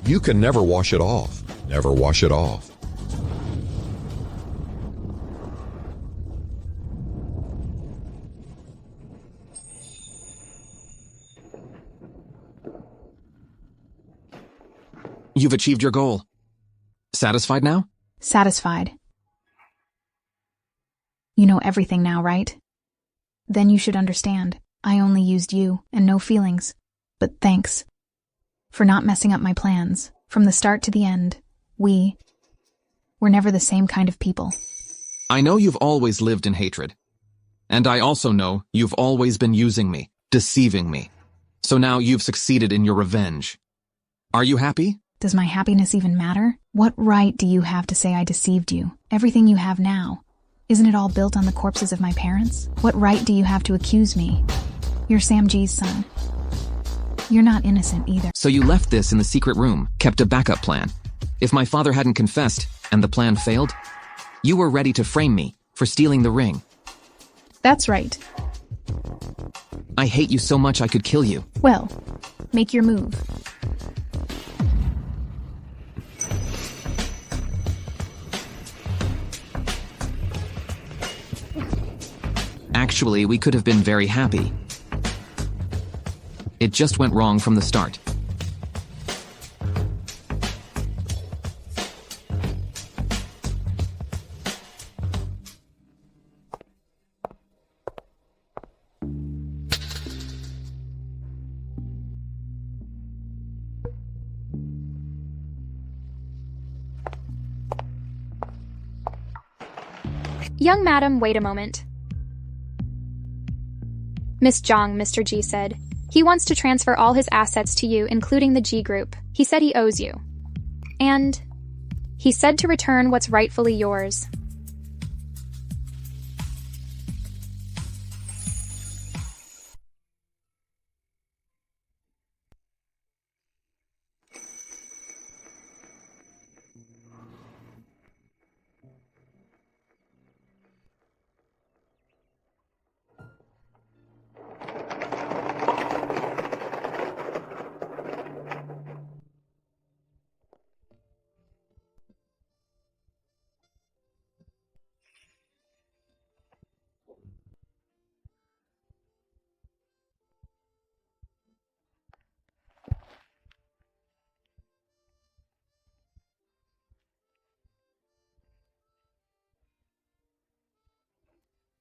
You can never wash it off. Never wash it off. You've achieved your goal. Satisfied now? Satisfied. You know everything now, right? Then you should understand. I only used you and no feelings. But thanks for not messing up my plans. From the start to the end, we're never the same kind of people. I know you've always lived in hatred. And I also know you've always been using me, deceiving me. So now you've succeeded in your revenge. Are you happy? Does my happiness even matter? What right do you have to say I deceived you? Everything you have now. Isn't it all built on the corpses of my parents? What right do you have to accuse me? You're Sam G's son. You're not innocent either. So you left this in the secret room, kept a backup plan. If my father hadn't confessed and the plan failed, you were ready to frame me for stealing the ring. That's right. I hate you so much I could kill you. Well, make your move. Actually, we could have been very happy. It just went wrong from the start. Young madam, wait a moment. Miss Zhang, Mr. G said. He wants to transfer all his assets to you, including the G group. He said he owes you. And he said to return what's rightfully yours.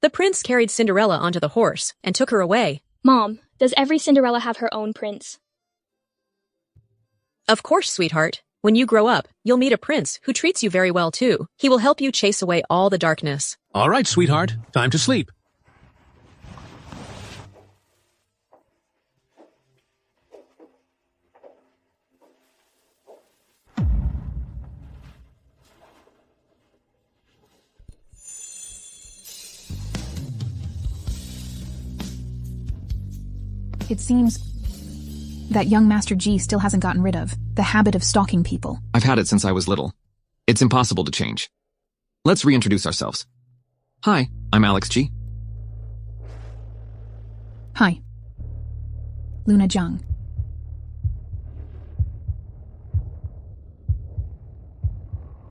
The prince carried Cinderella onto the horse and took her away. Mom, does every Cinderella have her own prince? Of course, sweetheart. When you grow up, you'll meet a prince who treats you very well too. He will help you chase away all the darkness. All right, sweetheart. Time to sleep. It seems that young Master G still hasn't gotten rid of the habit of stalking people. I've had it since I was little. It's impossible to change. Let's reintroduce ourselves. Hi, I'm Alex G. Hi. Luna Jiang.